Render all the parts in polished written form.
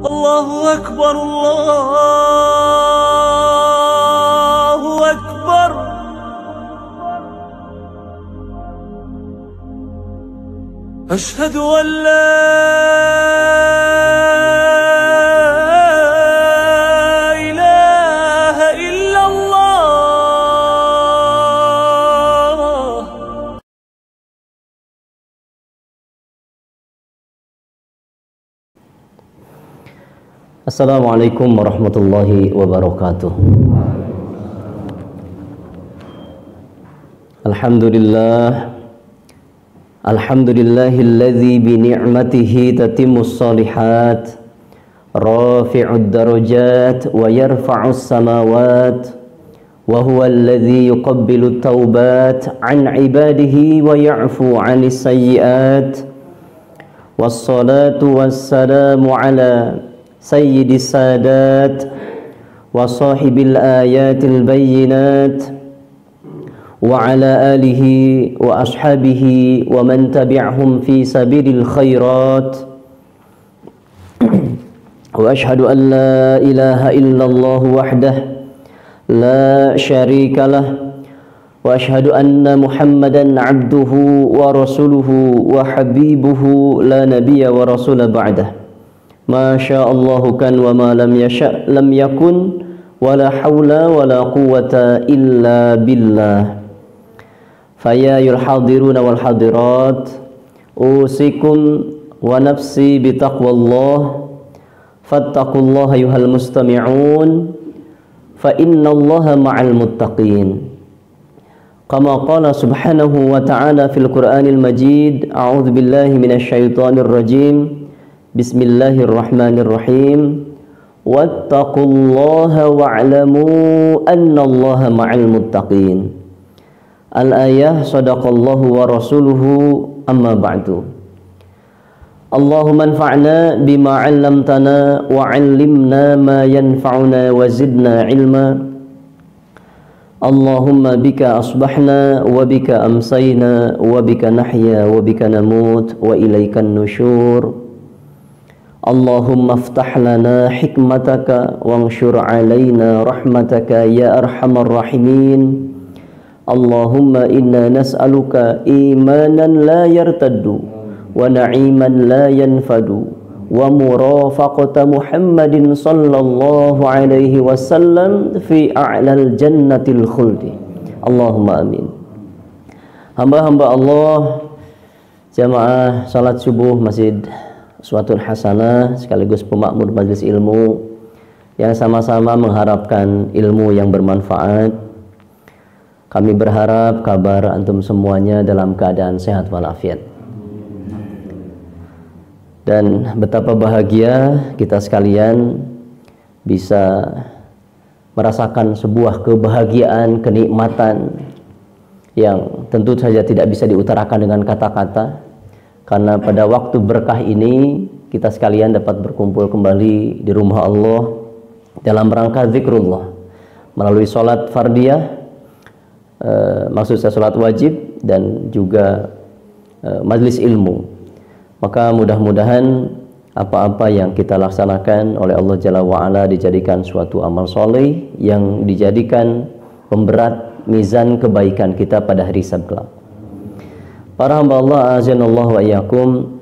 الله أكبر الله أكبر. أشهد أن لا إله إلا الله. Assalamualaikum warahmatullahi wabarakatuh. Alhamdulillahilladzi bi ni'matihi tatimmus shalihat, rafi'ud darajat wa yarfa'us samawat, wa huwa alladzi yuqabbilut taubat an ibadihi wa ya'fu 'anis sayyi'at. Wassalatu wassalamu ala sayyidis sadat wa sahibil ayatil bayyinat wa ala alihi wa ashabihi wa man tabi'ahum fi sabilil khairat. Wa ashhadu an la ilaha illallah wahdah la syarika lah wa ashhadu anna Muhammadan abduhu wa rasuluhu wa habibuhu la nabiyya wa rasula ba'dah. Ma sya'allahu kan wa ma lam yasha' lam yakun wa la hawla wa la quwwata illa billah. Faya yul hadiruna wal hadirat, usikum wa nafsi bitaqwallah, fattaqullaha ayuhal mustami'un, fa innallaha ma'al muttaqin. Kama qala subhanahu wa ta'ala fil Qur'anil Majid, a'udzu billahi minasy syaithanir rajim. Bismillahirrahmanirrahim. Wattaqullaha wa'lamu annallaha ma'al muttaqin. Al-ayah, sadaqallahu wa rasuluhu, amma ba'du. Allahumma anfa'na bima 'allamtana wa 'allimna ma yanfa'una wa zidna ilma. Allahumma bika asbahna wa bika amsayna wa bika nahya wa bika namut wa ilaikan nusyur. Allahumma aftah lana hikmataka wanshur alaina rahmataka ya arhamar rahimin. Allahumma inna nas'aluka imanan la yartaddu wa na'iman la yanfadu wa murafaqata Muhammadin sallallahu alaihi wasallam fi a'lal jannatil khuldi. Allahumma amin. Hamba-hamba Allah, jamaah salat subuh Masjid Uswatun Hasanah sekaligus pemakmur majelis ilmu yang sama-sama mengharapkan ilmu yang bermanfaat. Kami berharap kabar antum semuanya dalam keadaan sehat walafiat. Dan betapa bahagia kita sekalian bisa merasakan sebuah kebahagiaan, kenikmatan yang tentu saja tidak bisa diutarakan dengan kata-kata. Karena pada waktu berkah ini kita sekalian dapat berkumpul kembali di rumah Allah dalam rangka zikrullah melalui sholat fardiyah, maksud saya sholat wajib, dan juga majlis ilmu. Maka mudah-mudahan apa-apa yang kita laksanakan oleh Allah Jalla wa'ala dijadikan suatu amal soleh yang dijadikan pemberat mizan kebaikan kita pada hari hisab kelak. Para hamba Allah azanallahu wa iyyakum,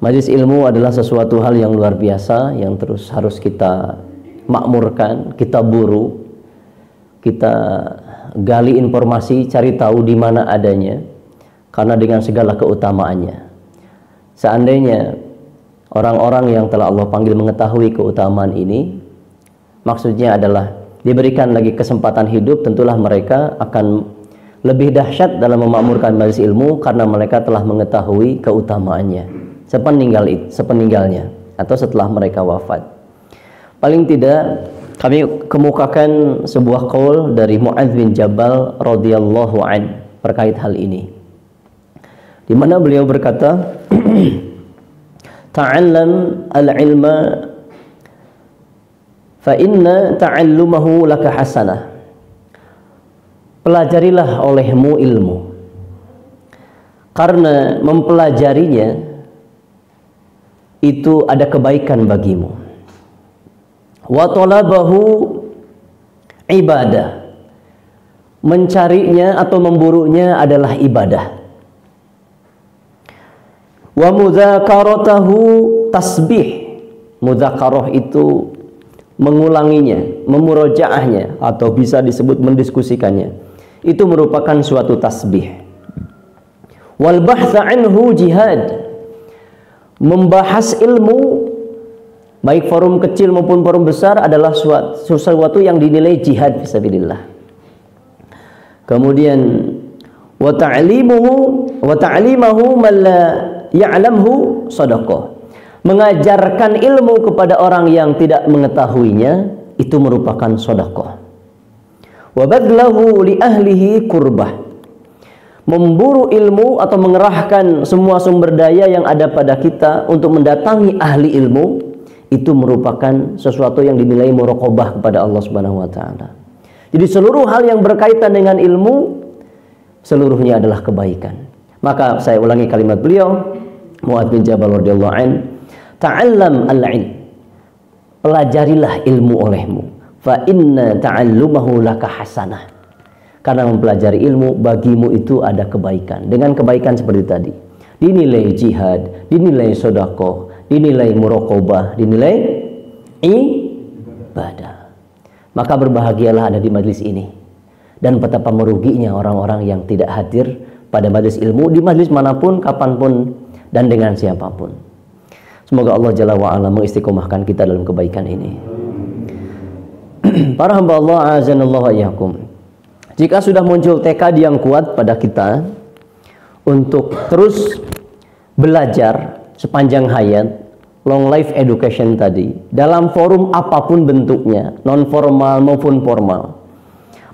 majlis ilmu adalah sesuatu hal yang luar biasa yang terus harus kita makmurkan, kita buru, kita gali informasi, cari tahu di mana adanya, karena dengan segala keutamaannya. Seandainya orang-orang yang telah Allah panggil mengetahui keutamaan ini, maksudnya adalah diberikan lagi kesempatan hidup, tentulah mereka akan lebih dahsyat dalam memakmurkan majelis ilmu karena mereka telah mengetahui keutamaannya sepeninggalnya atau setelah mereka wafat. Paling tidak kami kemukakan sebuah qaul dari Mu'adz bin Jabal radhiyallahu an terkait hal ini, di mana beliau berkata, ta'allam al-ilma fa inna ta'allumahu laka hasanah. Pelajarilah olehmu ilmu, karena mempelajarinya itu ada kebaikan bagimu. Wa talabahu ibadah. Mencarinya atau memburunya adalah ibadah. Wa mudzakaratahu tasbih. Mudzakarah itu mengulanginya, memurojaahnya, atau bisa disebut mendiskusikannya. Itu merupakan suatu tasbih. Wal bahtha anhu jihad. Membahas ilmu, baik forum kecil maupun forum besar, adalah sesuatu yang dinilai jihad fisabilillah. Kemudian wa ta'limahu man la ya'lamhu shadaqah. Mengajarkan ilmu kepada orang yang tidak mengetahuinya itu merupakan sedekah. Wa badlahu li ahlihi kurbah. Memburu ilmu atau mengerahkan semua sumber daya yang ada pada kita untuk mendatangi ahli ilmu itu merupakan sesuatu yang dinilai muraqabah kepada Allah Subhanahu wa taala. Jadi seluruh hal yang berkaitan dengan ilmu seluruhnya adalah kebaikan. Maka saya ulangi kalimat beliau, Mu'adz bin Jabal radhiyallahu anhu, ta'allam al-ilm, pelajarilah ilmu olehmu, fa inna ta'allumahu laka hasanah, karena mempelajari ilmu bagimu itu ada kebaikan. Dengan kebaikan seperti tadi, dinilai jihad, dinilai sedekah, dinilai muraqabah, dinilai ibadah. Maka berbahagialah ada di majelis ini, dan betapa meruginya orang-orang yang tidak hadir pada majelis ilmu, di majelis manapun, kapanpun, dan dengan siapapun. Semoga Allah Jalla wa'ala mengistiqomahkan kita dalam kebaikan ini. Para hamba Allah, azanallahu iyyakum. Jika sudah muncul tekad yang kuat pada kita untuk terus belajar sepanjang hayat, long life education tadi, dalam forum apapun bentuknya, non formal maupun formal,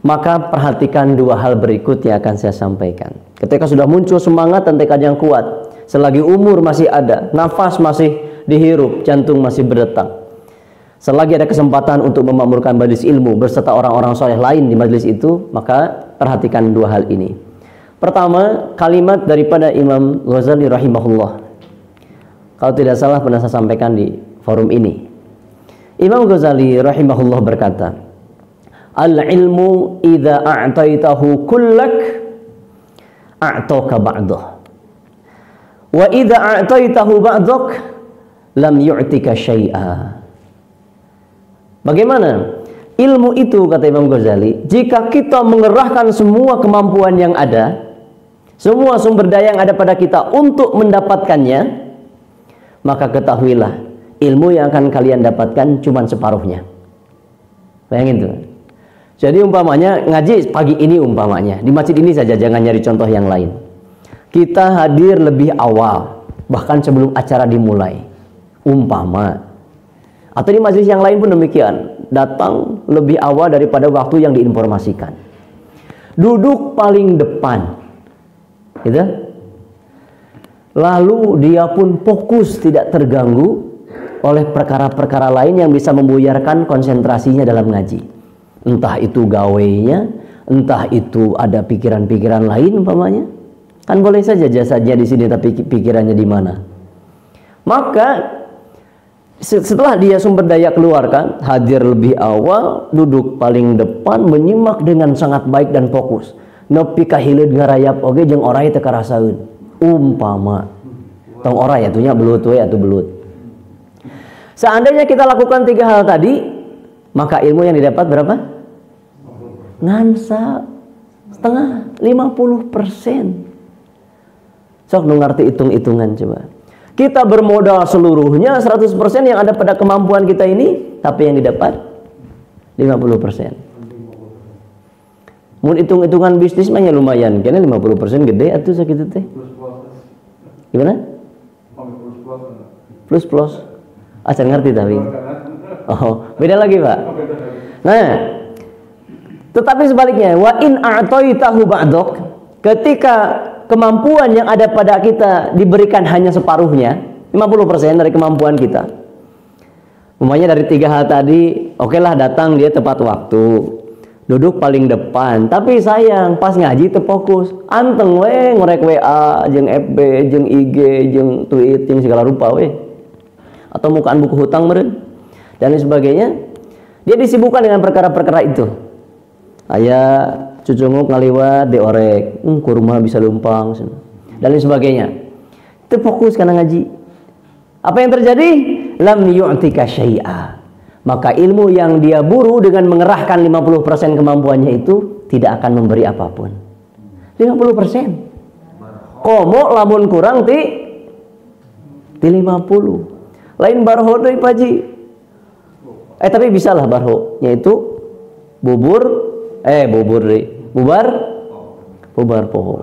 maka perhatikan dua hal berikut yang akan saya sampaikan. Ketika sudah muncul semangat dan tekad yang kuat, selagi umur masih ada, nafas masih dihirup, jantung masih berdetak, selagi ada kesempatan untuk memakmurkan majelis ilmu berserta orang-orang soleh lain di majelis itu, maka perhatikan dua hal ini. Pertama, kalimat daripada Imam Ghazali rahimahullah. Kalau tidak salah pernah saya sampaikan di forum ini. Imam Ghazali rahimahullah berkata, al-ilmu idza a'taitahu kullak a'taka ba'dah. Wa idza a'taitahu ba'dak lam yu'tika syai'a. Bagaimana? Ilmu itu, kata Imam Ghazali, jika kita mengerahkan semua kemampuan yang ada, semua sumber daya yang ada pada kita untuk mendapatkannya, maka ketahuilah ilmu yang akan kalian dapatkan cuma separuhnya. Bayangin tuh. Jadi umpamanya ngaji pagi ini, umpamanya di masjid ini saja, jangan nyari contoh yang lain. Kita hadir lebih awal, bahkan sebelum acara dimulai, umpama. Atau di majelis yang lain pun demikian, datang lebih awal daripada waktu yang diinformasikan. Duduk paling depan, gitu. Lalu dia pun fokus, tidak terganggu oleh perkara-perkara lain yang bisa membuyarkan konsentrasinya dalam ngaji. Entah itu gawainya, entah itu ada pikiran-pikiran lain umpamanya. Kan boleh saja jasanya di sini tapi pikirannya di mana. Maka setelah dia sumber daya keluarkan, hadir lebih awal, duduk paling depan, menyimak dengan sangat baik dan fokus. Nepi ka hileud ngarayap oge jeung oray teu karasaeun. Umpama tong oray atunya belut we atuh belut. Seandainya kita lakukan tiga hal tadi, maka ilmu yang didapat berapa? Ngansa setengah, 50%. Sok nu ngarti hitung-hitungan coba. Kita bermodal seluruhnya 100% yang ada pada kemampuan kita ini, tapi yang didapat 50%. Mun hitung-hitungan bisnis mah ya lumayan, kayaknya 50% gede atuh sakitu teh. Gimana? Plus. Acan ngerti tapi. Oh, beda lagi, Pak. Nah, tetapi sebaliknya, wa in a'taitahu ba'dak, ketika kemampuan yang ada pada kita diberikan hanya separuhnya, 50% dari kemampuan kita. Umpamanya dari tiga hal tadi, okelah datang dia tepat waktu, duduk paling depan, tapi sayang pas ngaji teu fokus, anteng we ngorek WA, jeung FB, jeung IG, jeung tweet, jeung segala rupa we. atau mukaan buku hutang meren dan lain sebagainya. Dia disibukkan dengan perkara-perkara itu. Ayah cucunguk ngaliwat diorek, kurma bisa lumpang dan lain sebagainya. Itu fokus karena ngaji. Apa yang terjadi? Lam yu'tika syai'a. Maka ilmu yang dia buru dengan mengerahkan 50% kemampuannya itu tidak akan memberi apapun. 50%. Komo lamun kurang ti 50. Lain barho deui paji. Tapi bisalah barho, yaitu bubar poho.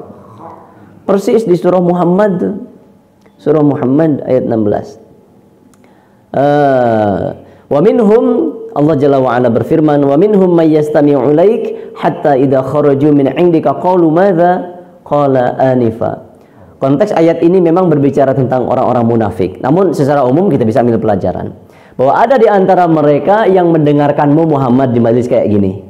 Persis di surah Muhammad. Surah Muhammad ayat 16. Wa minhum, Allah Jalla wa Ala berfirman, wa minhum may yastami'u ilaik hatta idza kharaju min 'indika qalu madza qala anifa. Konteks ayat ini memang berbicara tentang orang-orang munafik. Namun secara umum kita bisa ambil pelajaran bahwa ada di antara mereka yang mendengarkanmu Muhammad di majelis kayak gini.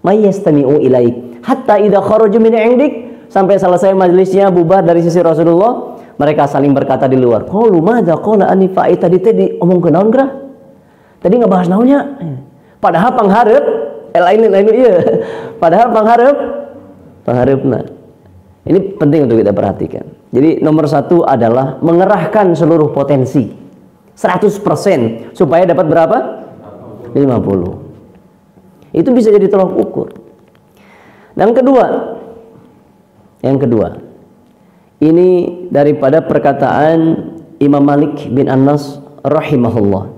May yastami'u ilaik hatta idza kharaju min 'indik, sampai selesai majelisnya bubar dari sisi Rasulullah, mereka saling berkata di luar, qalu madza qala anifa, tadi omongkeun naon gerah? Tadi ngebahas naonnya? Padahal pangharep lain iya. Padahal pangharepna. Ini penting untuk kita perhatikan. Jadi nomor satu adalah mengerahkan seluruh potensi 100% supaya dapat berapa? 50. Itu bisa jadi tolak ukur. Dan yang kedua, ini daripada perkataan Imam Malik bin Anas rahimahullah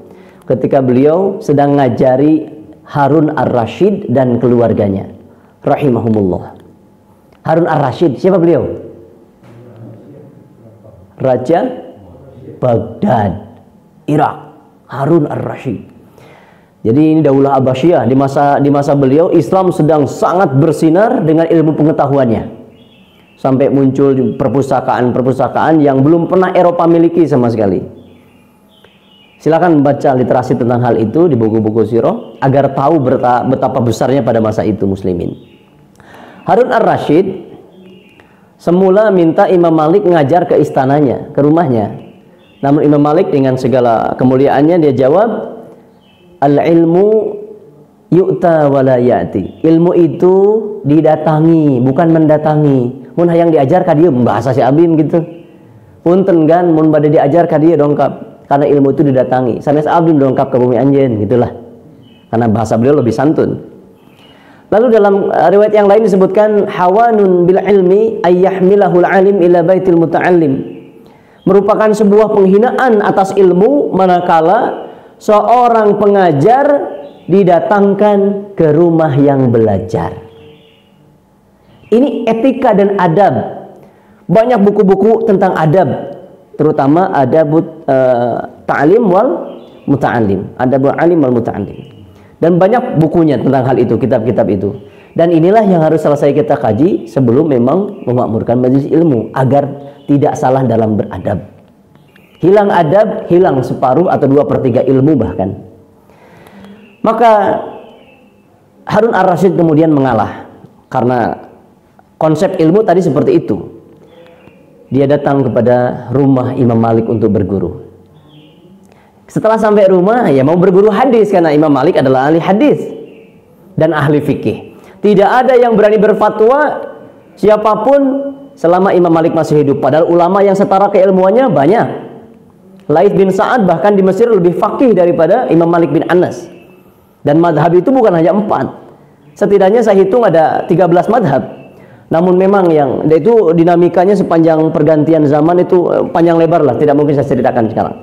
ketika beliau sedang ngajari Harun ar-Rasyid dan keluarganya rahimahumullah. Harun ar-Rasyid, siapa beliau? Raja Baghdad, Irak. Harun ar-Rasyid. Jadi ini Daulah Abbasiyah. Di masa beliau Islam sedang sangat bersinar dengan ilmu pengetahuannya. Sampai muncul perpustakaan-perpustakaan yang belum pernah Eropa miliki sama sekali. Silakan baca literasi tentang hal itu di buku-buku sirah agar tahu betapa besarnya pada masa itu muslimin. Harun ar-Rasyid semula minta Imam Malik ngajar ke istananya, ke rumahnya. Namun Imam Malik dengan segala kemuliaannya dia jawab, al-ilmu yu'ta wa la ya'ti. Ilmu itu didatangi, bukan mendatangi. Mun hayang diajar ka dieu bahasa si abim gitu. Punten gan mun bade diajar ka dieu dongkap. Karena ilmu itu didatangi. Sanes abdim dongkap ke bumi anjeun gitulah. Karena bahasa beliau lebih santun. Lalu dalam riwayat yang lain disebutkan hawanun bil ilmi ayyahmilahul alim ila baitil muta'allim. Merupakan sebuah penghinaan atas ilmu manakala seorang pengajar didatangkan ke rumah yang belajar. Ini etika dan adab. Banyak buku-buku tentang adab, terutama adabut ta'lim wal muta'allim, adabul alim wal muta'allim. Dan banyak bukunya tentang hal itu, kitab-kitab itu. Dan inilah yang harus selesai kita kaji sebelum memang memakmurkan majelis ilmu agar tidak salah dalam beradab. Hilang adab, hilang separuh atau 2/3 ilmu bahkan. Maka Harun ar-Rasyid kemudian mengalah karena konsep ilmu tadi seperti itu. Dia datang kepada rumah Imam Malik untuk berguru. Setelah sampai rumah, ya mau berguru hadis karena Imam Malik adalah ahli hadis dan ahli fikih. Tidak ada yang berani berfatwa siapapun selama Imam Malik masih hidup. Padahal ulama yang setara keilmuannya banyak. Laits bin Sa'ad bahkan di Mesir lebih faqih daripada Imam Malik bin Anas. Dan madhab itu bukan hanya 4. Setidaknya saya hitung ada 13 madhab. Namun memang yang itu dinamikanya sepanjang pergantian zaman itu panjang lebar lah, tidak mungkin saya ceritakan sekarang.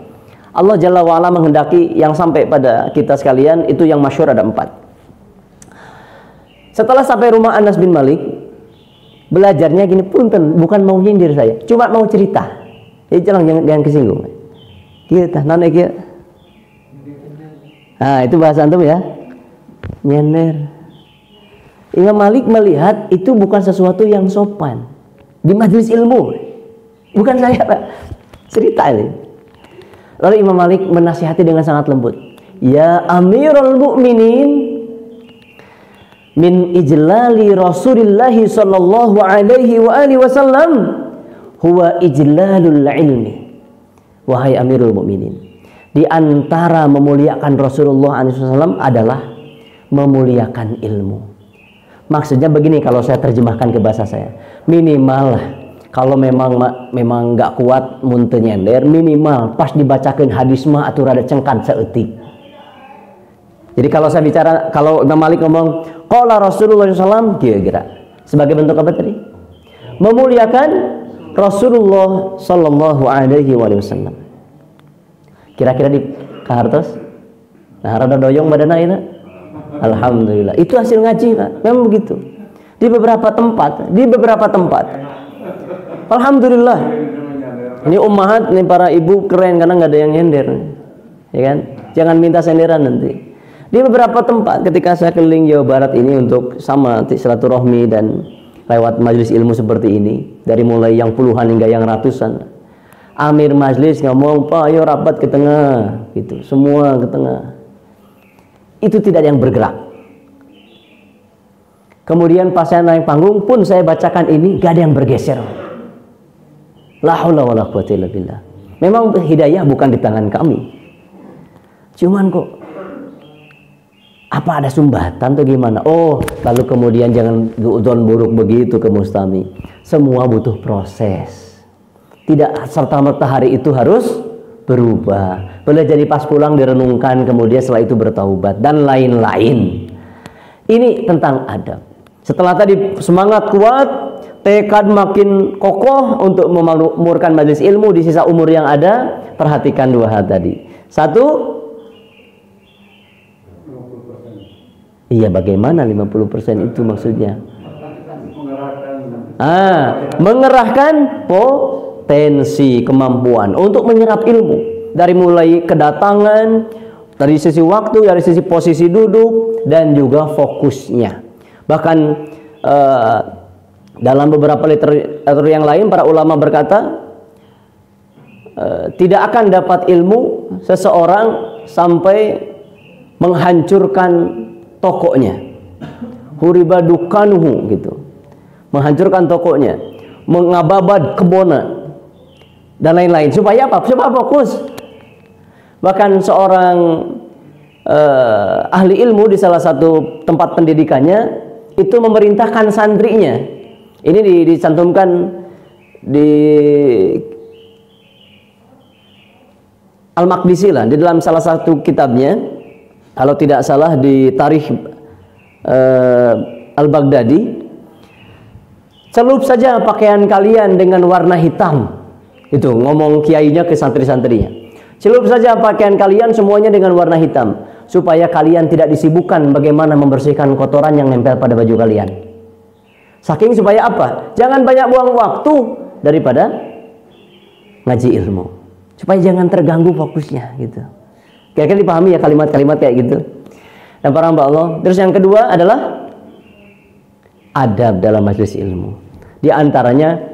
Allah Jalla wa'ala menghendaki yang sampai pada kita sekalian itu yang masyhur ada 4. Setelah sampai rumah Anas bin Malik, belajarnya gini, punten, bukan mau nyindir saya, cuma mau cerita. Jadi jangan kesinggung. Kita nana kia. Nah, itu bahasa antum ya. Nyender. Imam Malik melihat itu bukan sesuatu yang sopan di majelis ilmu. Bukan saya, Pak. Cerita ini. Lalu Imam Malik menasihati dengan sangat lembut. Ya Amirul Mukminin, min ijlali Rasulillah sallallahu alaihi wa alihi wasallam huwa ijlalul ilmi. Wahai Amirul Mukminin, Di antara memuliakan Rasulullah SAW adalah memuliakan ilmu. Maksudnya begini, kalau saya terjemahkan ke bahasa saya, minimal lah, kalau memang nggak kuat muntah nyender, minimal pas dibacakan hadis mah atau rada cengkan seetik. Jadi kalau saya bicara, kalau Imam Malik ngomong qala Rasulullah SAW, kira-kira sebagai bentuk apa tadi? Memuliakan Rasulullah Sallallahu Alaihi Wasallam. Kira-kira di Kahartos, nah rada doyong badanna ini. Alhamdulillah. Itu hasil ngaji, Pak. Memang begitu. Di beberapa tempat. Alhamdulillah. Ini ummahat, ini para ibu keren karena nggak ada yang nyender, ya kan? Jangan minta senderan nanti. Di beberapa tempat ketika saya keliling Jawa Barat ini untuk sama silaturahmi dan lewat majelis ilmu seperti ini, dari mulai yang puluhan hingga yang ratusan, amir majelis ngomong, Pak ayo rapat ke tengah, gitu, semua ke tengah. Itu tidak ada yang bergerak. Kemudian pas saya naik panggung pun saya bacakan ini, gak ada yang bergeser. La haula wala quwwata illa billah. Memang hidayah bukan di tangan kami. Cuman kok apa ada sumbatan atau gimana? Oh, lalu kemudian jangan gu'udon buruk begitu ke Mustami. Semua butuh proses. Tidak serta-merta hari itu harus berubah. Boleh jadi pas pulang direnungkan, kemudian setelah itu bertaubat dan lain-lain. Ini tentang adab. Setelah tadi semangat kuat, tekad makin kokoh untuk memakmurkan majelis ilmu di sisa umur yang ada, perhatikan dua hal tadi. Satu, iya bagaimana 50% itu maksudnya? Mengerahkan potensi kemampuan untuk menyerap ilmu. Dari mulai kedatangan, dari sisi waktu, dari sisi posisi duduk, dan juga fokusnya. Bahkan dalam beberapa literatur yang lain, para ulama berkata, tidak akan dapat ilmu seseorang sampai menghancurkan tokonya, huribadukanuhu, gitu, menghancurkan tokonya, mengababad kebona dan lain-lain. Supaya apa? Supaya fokus. Bahkan seorang ahli ilmu di salah satu tempat pendidikannya itu memerintahkan santrinya. Ini dicantumkan di Al-Maqdisi lah, di dalam salah satu kitabnya, kalau tidak salah di Tarikh Al-Baghdadi. Celup saja pakaian kalian dengan warna hitam. Itu ngomong kiainya ke santri-santrinya. Celup saja pakaian kalian semuanya dengan warna hitam, supaya kalian tidak disibukkan bagaimana membersihkan kotoran yang nempel pada baju kalian. Saking supaya apa? Jangan banyak buang waktu daripada ngaji ilmu. Supaya jangan terganggu fokusnya, gitu. Kira-kira dipahami ya kalimat-kalimat kayak gitu. Dan para hamba Allah. Terus yang kedua adalah adab dalam majelis ilmu. Di antaranya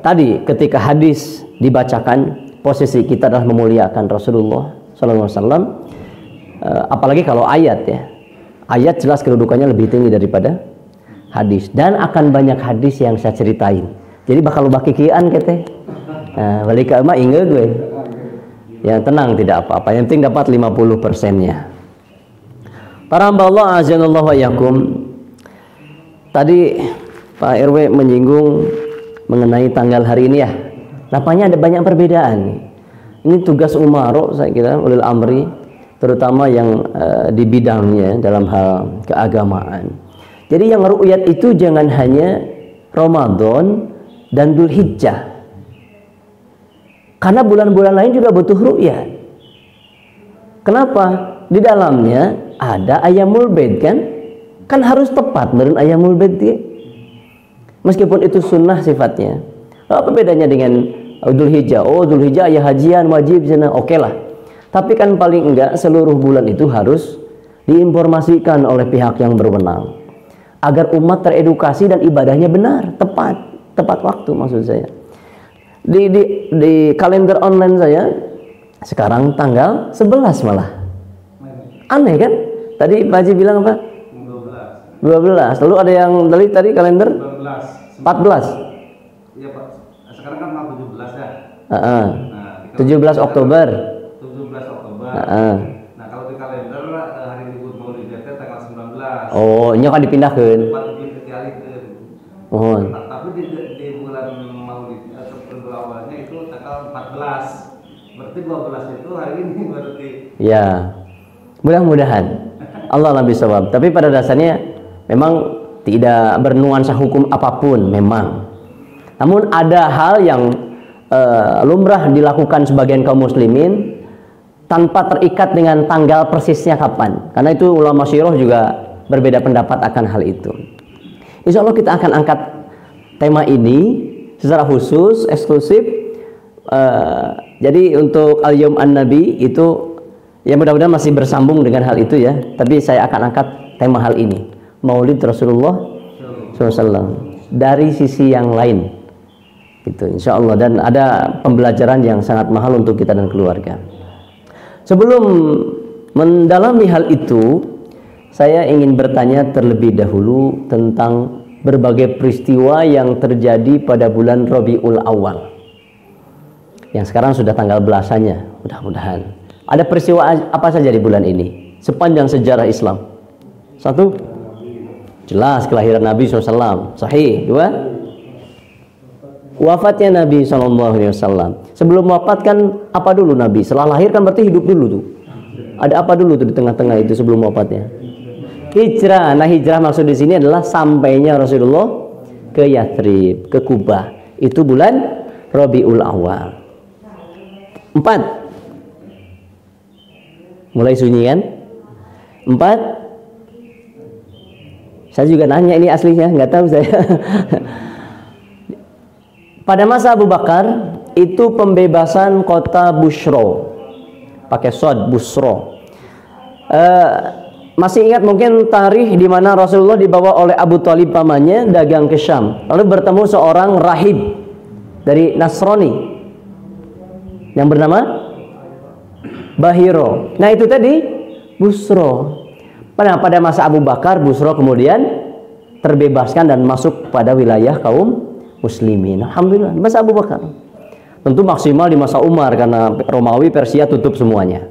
tadi ketika hadis dibacakan, posisi kita adalah memuliakan Rasulullah SAW. Apalagi kalau ayat ya, ayat jelas kedudukannya lebih tinggi daripada hadis. Dan akan banyak hadis yang saya ceritain. Jadi bakal lupa kikian kete. Balik ke emak inget gue. Yang tenang, tidak apa-apa. Yang penting dapat 50%-nya. Para hamba Allah azanallahu wa yakum. Tadi Pak RW menyinggung mengenai tanggal hari ini ya. Nampaknya ada banyak perbedaan. Ini tugas umaro saya kira ulil amri, terutama yang di bidangnya dalam hal keagamaan. Jadi yang ru'yat itu jangan hanya Ramadan dan Dzulhijjah. Karena bulan-bulan lain juga butuh ru'yat. Kenapa? Di dalamnya ada Ayyamul Bid kan? Kan harus tepat meren Ayyamul Bid dia. Meskipun itu sunnah sifatnya. Apa bedanya dengan Dzulhijjah? Oh, Dzulhijjah ya hajian wajib sana. Oke lah. Tapi kan paling enggak seluruh bulan itu harus diinformasikan oleh pihak yang berwenang agar umat teredukasi dan ibadahnya benar, tepat waktu maksud saya. Di kalender online saya sekarang tanggal 11 malah. Aneh kan? Tadi Pak Haji bilang apa? 12. Lalu ada yang tadi kalender 14. Iya Pak. Sekarang kan 17 ya. 17 Oktober. 17 Nah kalau di kalender hari libur Maulid itu tanggal 19. Oh, nya kan dipindahkeun. Oh. Tapi di bulan Maulid atau bulan awalnya itu tanggal 14. Berarti 12 itu hari ini berarti. Ya. Mudah-mudahan Allah lebih sawab. Tapi pada dasarnya memang tidak bernuansa hukum apapun memang. Namun ada hal yang lumrah dilakukan sebagian kaum muslimin tanpa terikat dengan tanggal persisnya kapan. Karena itu ulama syirah juga berbeda pendapat akan hal itu. Insya Allah kita akan angkat tema ini secara khusus, eksklusif. Jadi untuk Al-Yaum An-Nabi itu ya mudah-mudahan masih bersambung dengan hal itu ya. Tapi saya akan angkat tema hal ini, Maulid Rasulullah SAW dari sisi yang lain, gitu, insya Allah. Dan ada pembelajaran yang sangat mahal untuk kita dan keluarga. Sebelum mendalami hal itu, saya ingin bertanya terlebih dahulu tentang berbagai peristiwa yang terjadi pada bulan Rabiul Awal. Yang sekarang sudah tanggal belasannya, mudah-mudahan. Ada peristiwa apa saja di bulan ini sepanjang sejarah Islam? Satu, jelas kelahiran Nabi SAW, sahih. Dua, wafatnya Nabi SAW. Sebelum wafat kan apa dulu Nabi? Setelah lahir kan berarti hidup dulu tuh. Ada apa dulu tuh di tengah-tengah itu sebelum wafatnya? Hijrah. Nah, hijrah maksud di sini adalah sampainya Rasulullah ke Yathrib, ke Kubah. Itu bulan Rabiul Awal. 4. Mulai sunyi kan? 4. Saya juga nanya ini aslinya, nggak tahu saya. Pada masa Abu Bakar itu pembebasan kota Bushro, pakai sod, Busro. Masih ingat mungkin tarikh di mana Rasulullah dibawa oleh Abu Thalib pamannya dagang ke Syam, lalu bertemu seorang rahib dari Nasrani yang bernama Bahiro. Nah itu tadi Busro. Pada masa Abu Bakar, Busro kemudian terbebaskan dan masuk pada wilayah kaum muslimin. Alhamdulillah, di masa Abu Bakar. Tentu maksimal di masa Umar karena Romawi, Persia tutup semuanya.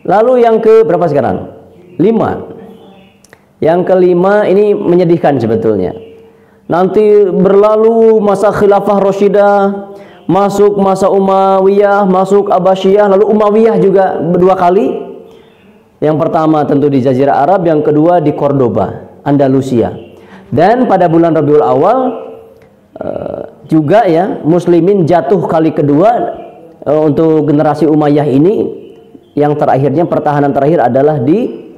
Lalu yang ke berapa sekarang? 5. Yang kelima ini menyedihkan sebetulnya. Nanti berlalu masa Khilafah Rasyidah, masuk masa Umayyah, masuk Abbasiyah, lalu Umayyah juga 2 kali. Yang pertama tentu di Jazirah Arab, yang kedua di Cordoba, Andalusia. Dan pada bulan Rabiul Awal juga ya, muslimin jatuh kali kedua untuk generasi Umayyah ini. Yang terakhirnya, pertahanan terakhir adalah di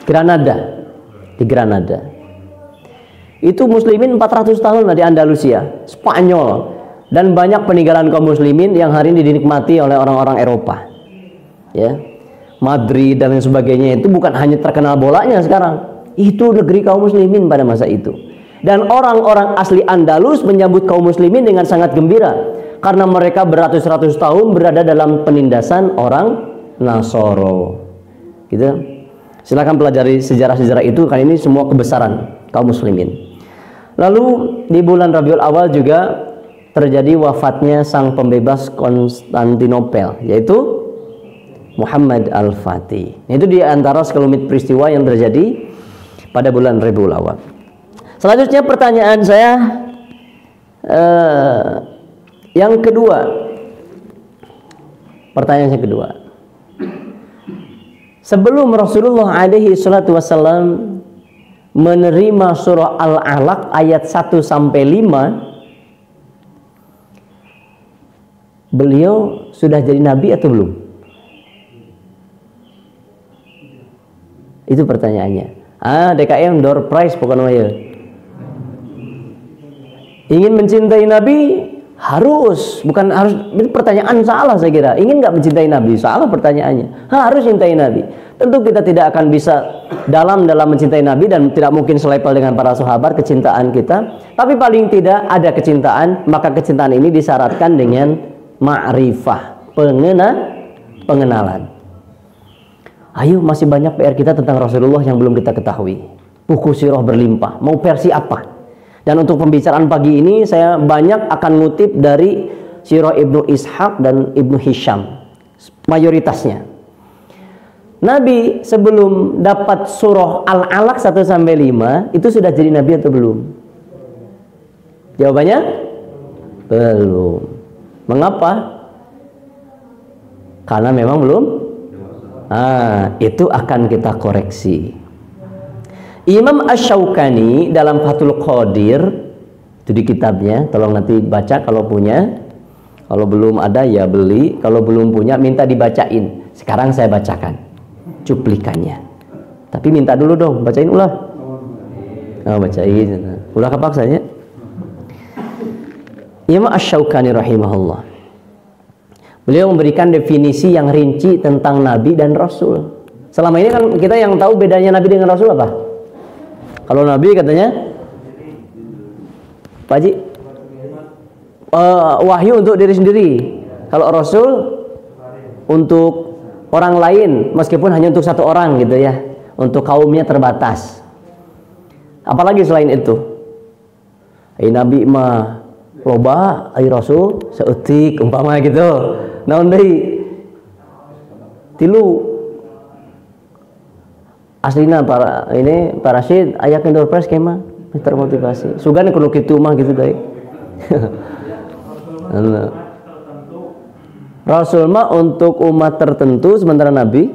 Granada. Di Granada. Itu muslimin 400 tahun di Andalusia, Spanyol. Dan banyak peninggalan kaum muslimin yang hari ini dinikmati oleh orang-orang Eropa. Ya. Madrid dan lain sebagainya itu bukan hanya terkenal bolanya sekarang. Itu negeri kaum muslimin pada masa itu. Dan orang-orang asli Andalus menyambut kaum muslimin dengan sangat gembira karena mereka beratus-ratus tahun berada dalam penindasan orang Nasoro. Gitu. Silakan pelajari sejarah-sejarah itu, karena ini semua kebesaran kaum muslimin. Lalu di bulan Rabiul Awal juga terjadi wafatnya sang pembebas Konstantinopel, yaitu Muhammad Al-Fatih. Itu di antara sekelumit peristiwa yang terjadi pada bulan Rabiul Awal. Selanjutnya pertanyaan saya yang kedua. Pertanyaan yang kedua. Sebelum Rasulullah alaihi salatu wasallam menerima surah Al-Alaq ayat 1 sampai 5, beliau sudah jadi nabi atau belum? Itu pertanyaannya. DKM door prize pokoknya ya. Ingin mencintai nabi harus, bukan harus, itu pertanyaan salah saya kira. Ingin nggak mencintai nabi? Salah pertanyaannya. Harus cintai nabi. Tentu kita tidak akan bisa dalam mencintai nabi dan tidak mungkin selevel dengan para sahabat kecintaan kita. Tapi paling tidak ada kecintaan, maka kecintaan ini disyaratkan dengan ma'rifah, pengenalan. Ayo, masih banyak PR kita tentang Rasulullah yang belum kita ketahui. Buku sirah berlimpah. Mau versi apa? Dan untuk pembicaraan pagi ini saya banyak akan ngutip dari Sirah Ibnu Ishaq dan Ibnu Hisham, mayoritasnya. Nabi sebelum dapat surah Al-Alaq 1-5 itu sudah jadi nabi atau belum? Jawabannya belum. Mengapa? Karena memang belum. Itu akan kita koreksi. Imam Asy-Syaukani dalam Fathul Qadir, itu di kitabnya, tolong nanti baca kalau punya. Kalau belum ada ya beli, kalau belum punya minta dibacain. Sekarang saya bacakan cuplikannya. Tapi minta dulu dong, bacain ulah. Bacain. Ulah kepaksanya. Imam Asy-Syaukani rahimahullah, beliau memberikan definisi yang rinci tentang Nabi dan Rasul. Selama ini kan kita yang tahu bedanya Nabi dengan Rasul apa? Kalau Nabi katanya, Pak Haji, wahyu untuk diri sendiri. Kalau Rasul untuk orang lain, meskipun hanya untuk satu orang gitu ya, untuk kaumnya terbatas. Apalagi selain itu? Nabi mah loba, Rasul seetik umpama gitu. Naon deui? Tilu aslina para syid aya kendor pres kemah termotivasi. Sugan kudu kitu mah gitu deui. Rasul mah untuk umat tertentu, sementara Nabi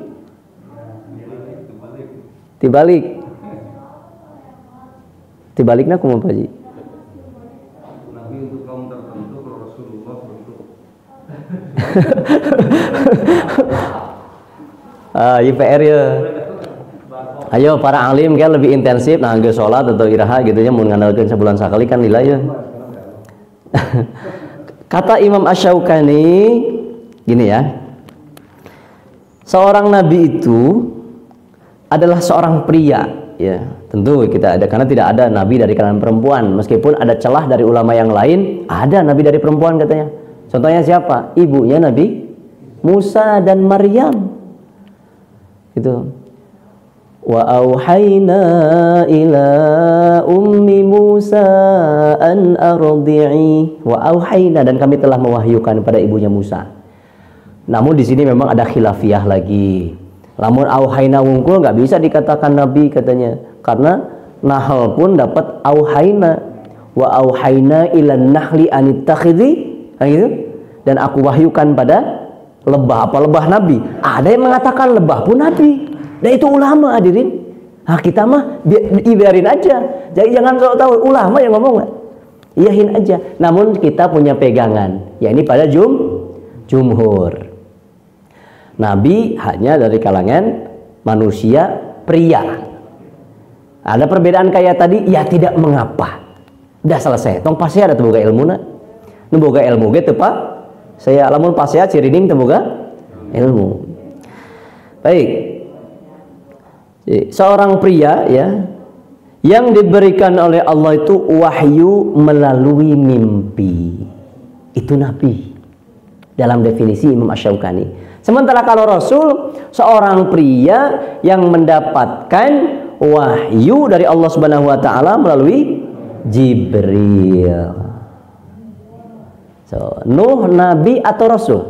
tibalikna kumaha Pak Haji? Nabi untuk kaum tertentu, kalau Rasulullah untuk IPR ya. Ayo para alim kan lebih intensif nah geus salat atau iraha gitu ya mun ngandalkeun sabulan sakali kan nilai ya. Kata Imam Asy-Syaukani gini ya. Seorang nabi itu adalah seorang pria ya. Tentu kita ada, karena tidak ada nabi dari kalangan perempuan, meskipun ada celah dari ulama yang lain, ada nabi dari perempuan katanya. Contohnya siapa? Ibunya Nabi Musa dan Maryam. Gitu. Wa auhayna ila ummi Musa an ardi'i. Wa auhayna, dan kami telah mewahyukan pada ibunya Musa. Namun di sini memang ada khilafiyah lagi. Lamun auhayna wungkul nggak bisa dikatakan nabi katanya, karena Nahl pun dapat auhayna. Wa auhayna ila nahli anittakhidhi, gitu. Dan aku wahyukan pada lebah. Apa lebah nabi? Ada yang mengatakan lebah pun nabi. Dan itu ulama hadirin. Nah, kita mah biarin aja. Jadi jangan tahu ulama yang ngomong, iyahin aja. Namun kita punya pegangan, ya ini pada jumhur. Nabi hanya dari kalangan manusia pria. Ada perbedaan kayak tadi, ya tidak mengapa. Udah selesai. Tong pasti ada teboga ilmuna. Nu boga ilmu ge teu Pak. Saya lamun pasea cirining teboga ilmu. Baik. Seorang pria ya yang diberikan oleh Allah itu wahyu melalui mimpi, itu nabi dalam definisi Imam Asy-Syaukani. Sementara kalau Rasul seorang pria yang mendapatkan wahyu dari Allah Subhanahu wa taala melalui Jibril. Nuh nabi atau rasul?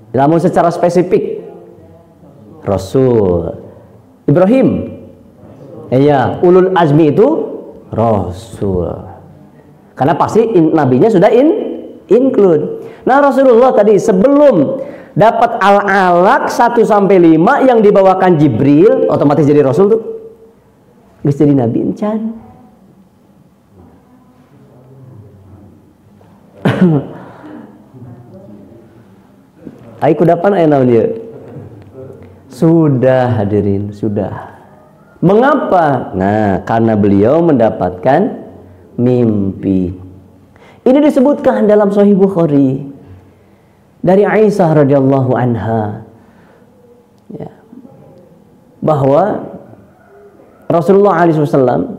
Namun secara spesifik Rasul. Ibrahim, iya, ulul azmi itu Rasul. Karena pasti nabinya sudah include. Nah Rasulullah tadi sebelum dapat Al-Alaq 1-5 yang dibawakan Jibril, otomatis jadi Rasul tuh. Geus jadi nabi encan. Ai kudapan aya naon ieu? Sudah hadirin, sudah. Mengapa? Nah, karena beliau mendapatkan mimpi. Ini disebutkan dalam Sahih Bukhari dari Aisyah radhiyallahu anha, ya, bahwa Rasulullah SAW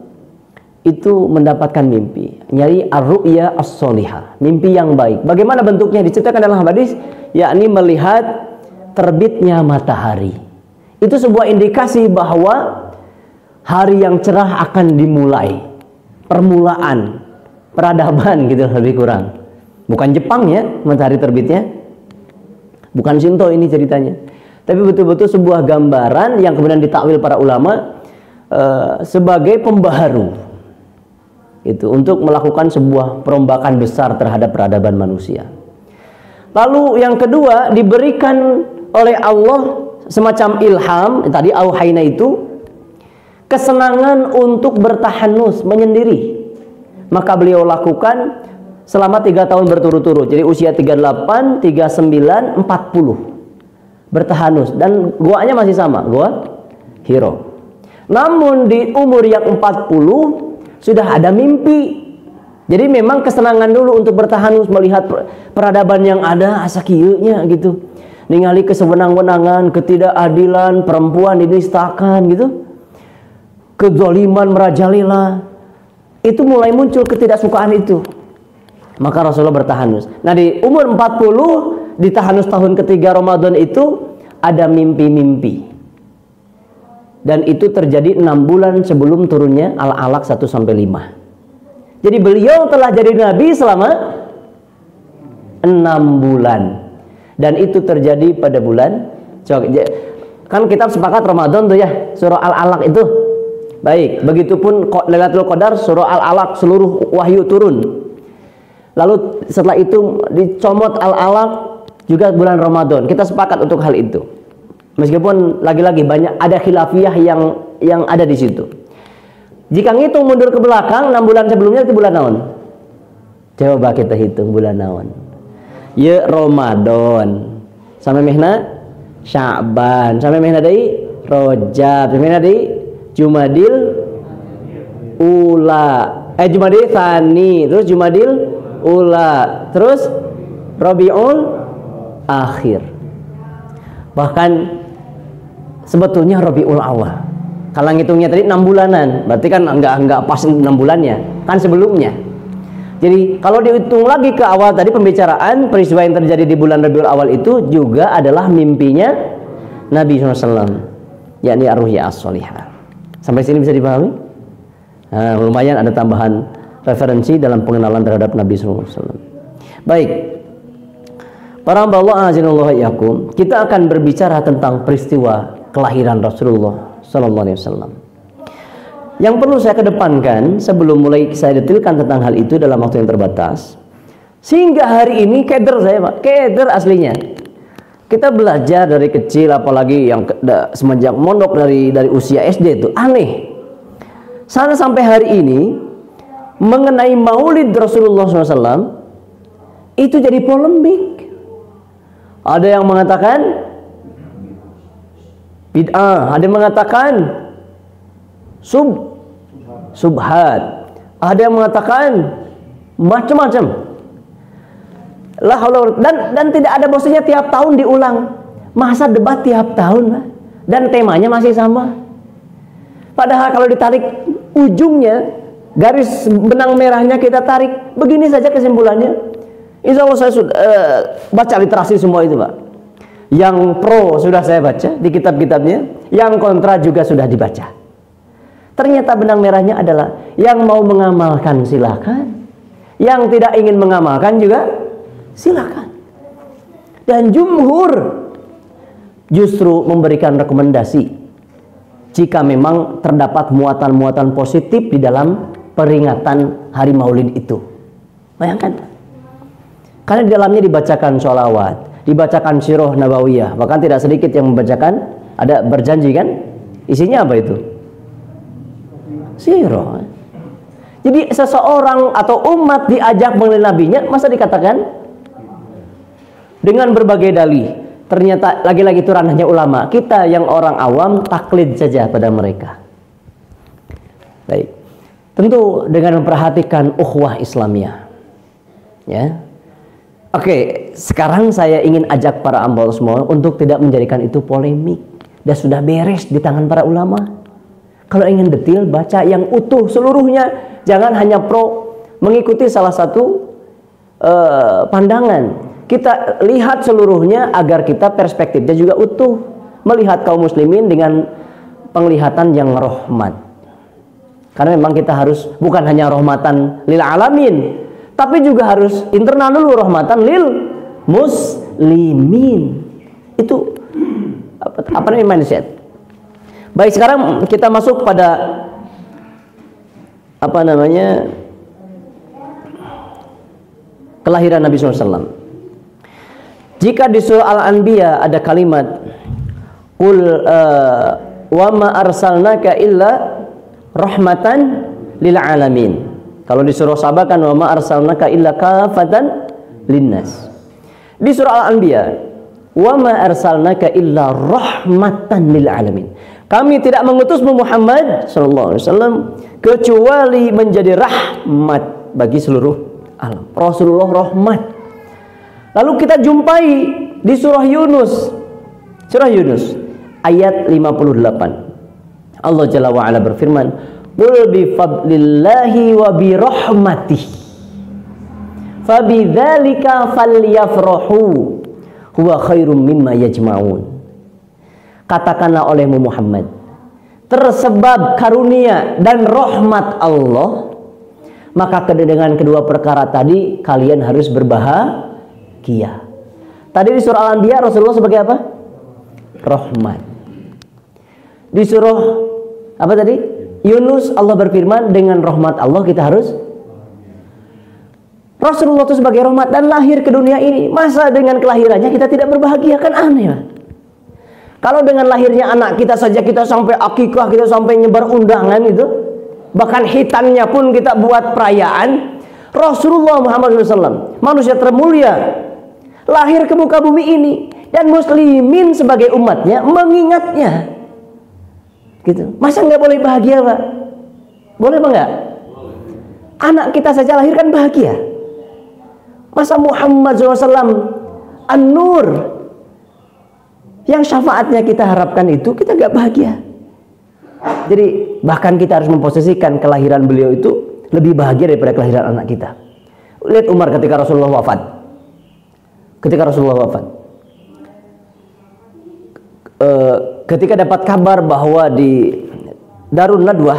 itu mendapatkan mimpi, nyari ar-ru'ya as-solihah, mimpi yang baik. Bagaimana bentuknya? Diceritakan dalam hadis, yakni melihat terbitnya matahari. Itu sebuah indikasi bahwa hari yang cerah akan dimulai. Permulaan peradaban gitu lebih kurang. Bukan Jepang ya matahari terbitnya. Bukan Shinto ini ceritanya. Tapi betul-betul sebuah gambaran yang kemudian ditakwil para ulama sebagai pembaharu. Itu untuk melakukan sebuah perombakan besar terhadap peradaban manusia. Lalu yang kedua, diberikan oleh Allah semacam ilham, tadi auhayna itu, kesenangan untuk bertahanus, menyendiri. Maka beliau lakukan selama 3 tahun berturut-turut. Jadi usia 38, 39, 40 bertahanus. Dan goanya masih sama, goa Hiro. Namun di umur yang 40 sudah ada mimpi. Jadi memang kesenangan dulu untuk bertahanus, melihat peradaban yang ada asa kieunya gitu. Ningali kesewenang-wenangan, ketidakadilan, perempuan dinistakan gitu. Kezaliman merajalela. Itu mulai muncul ketidaksukaan itu. Maka Rasulullah bertahanus. Nah, di umur 40 di tahanus tahun ketiga Ramadan itu ada mimpi-mimpi. Dan itu terjadi 6 bulan sebelum turunnya Al-Alaq 1-5. Jadi beliau telah jadi Nabi selama 6 bulan. Dan itu terjadi pada bulan, kan kita sepakat Ramadan tuh ya, surah Al-Alaq itu. Baik, begitupun Lailatul Qadar, surah Al-Alaq seluruh wahyu turun. Lalu setelah itu dicomot Al-Alaq juga bulan Ramadan. Kita sepakat untuk hal itu. Meskipun lagi-lagi banyak ada khilafiyah yang ada di situ. Jika ngitung mundur ke belakang 6 bulan sebelumnya itu bulan naon? Coba kita hitung bulan naon. Ya Ramadan. Sampai mehna Sya'ban. Sampai mehna deui Rajab. Sampai mehna deui Jumadil Ula. Jumadil Tsani, terus Jumadil Ula, terus Rabiul Akhir. Bahkan sebetulnya Rabiul Awal. Kalau ngitungnya tadi 6 bulanan, berarti kan enggak pas 6 bulannya, kan sebelumnya. Jadi kalau dihitung lagi ke awal tadi pembicaraan peristiwa yang terjadi di bulan Rabiul Awal itu juga adalah mimpinya Nabi SAW, yakni ar-ru'ya as-shalihah. Sampai sini bisa dipahami? Nah, lumayan ada tambahan referensi dalam pengenalan terhadap Nabi SAW. Baik. Para hamba Allah azza yakum, kita akan berbicara tentang peristiwa kelahiran Rasulullah sallallahu alaihi wasallam. Yang perlu saya kedepankan sebelum mulai saya detailkan tentang hal itu dalam waktu yang terbatas, sehingga hari ini keder saya, Pak, keder aslinya. Kita belajar dari kecil, apalagi yang semenjak mondok dari usia SD itu aneh. Sana sampai hari ini mengenai Maulid Rasulullah SAW itu jadi polemik. Ada yang mengatakan bid'ah, ada yang mengatakan subhat, ada yang mengatakan macam-macam. Dan tidak ada bosnya tiap tahun diulang. Masa debat tiap tahun lah. Dan temanya masih sama. Padahal kalau ditarik ujungnya, garis benang merahnya kita tarik, begini saja kesimpulannya. Insya Allah saya sudah baca literasi semua itu, Pak. Yang pro sudah saya baca di kitab-kitabnya, yang kontra juga sudah dibaca. Ternyata benang merahnya adalah yang mau mengamalkan silakan, yang tidak ingin mengamalkan juga silakan. Dan jumhur justru memberikan rekomendasi jika memang terdapat muatan-muatan positif di dalam peringatan hari Maulid itu. Bayangkan. Karena di dalamnya dibacakan sholawat, dibacakan sirah nabawiyah, bahkan tidak sedikit yang membacakan, ada berjanji kan? Isinya apa itu? Sirah. Jadi seseorang atau umat diajak mengenai nabinya, masa dikatakan dengan berbagai dalih. Ternyata lagi-lagi itu ranahnya ulama. Kita yang orang awam taklid saja pada mereka. Baik. Tentu dengan memperhatikan ukhuwah Islamiyah. Ya. Oke, sekarang saya ingin ajak para hamba semua untuk tidak menjadikan itu polemik. Dan sudah beres di tangan para ulama. Kalau ingin detail, baca yang utuh seluruhnya. Jangan hanya pro mengikuti salah satu pandangan. Kita lihat seluruhnya agar kita perspektifnya juga utuh. Melihat kaum muslimin dengan penglihatan yang rahmat, Karena memang kita harus bukan hanya rahmatan lil alamin, tapi juga harus internal dulu, rahmatan lil muslimin. Itu apa namanya, mindset. Baik, sekarang kita masuk pada apa namanya, kelahiran Nabi SAW. Jika di surah Al-Anbiya ada kalimat qul wa ma arsalnaka illa rahmatan lil alamin. Kalau di surah Sabah kan wa ma arsalnaka illa kafatan linnas. Di surah Al-Anbiya wa ma arsalnaka illa rahmatan lil alamin. Kami tidak mengutusmu Muhammad sallallahu alaihi wasallam kecuali menjadi rahmat bagi seluruh alam. Rasulullah rahmat. Lalu kita jumpai di surah Yunus. Surah Yunus ayat 58. Allah Jalla wa Ala berfirman, "Qul bi fadlillahi wa bi rahmatihi fabidzalika falyafrahu huwa khairum mimma yajma'un." Katakanlah olehmu Muhammad, tersebab karunia dan rahmat Allah, maka dengan kedua perkara tadi kalian harus berbahagia. Tadi di surah Al-Anbiya Rasulullah sebagai apa? Rahmat. Di surah apa tadi? Yunus Allah berfirman dengan rahmat Allah kita harus. Rasulullah itu sebagai rahmat dan lahir ke dunia ini. Masa dengan kelahirannya kita tidak berbahagia? Kan aneh, Pak. Kalau dengan lahirnya anak kita saja kita sampai akikah, kita sampai nyebar undangan itu, bahkan hitannya pun kita buat perayaan. Rasulullah Muhammad SAW, manusia termulia, lahir ke muka bumi ini, dan muslimin sebagai umatnya mengingatnya. Gitu. Masa nggak boleh bahagia, Pak? Boleh apa nggak? Anak kita saja lahir kan bahagia. Masa Muhammad SAW An-Nur yang syafaatnya kita harapkan itu kita nggak bahagia. Jadi bahkan kita harus memposisikan kelahiran beliau itu lebih bahagia daripada kelahiran anak kita. Lihat Umar ketika Rasulullah wafat. Ketika dapat kabar bahwa di Darun Nadwah,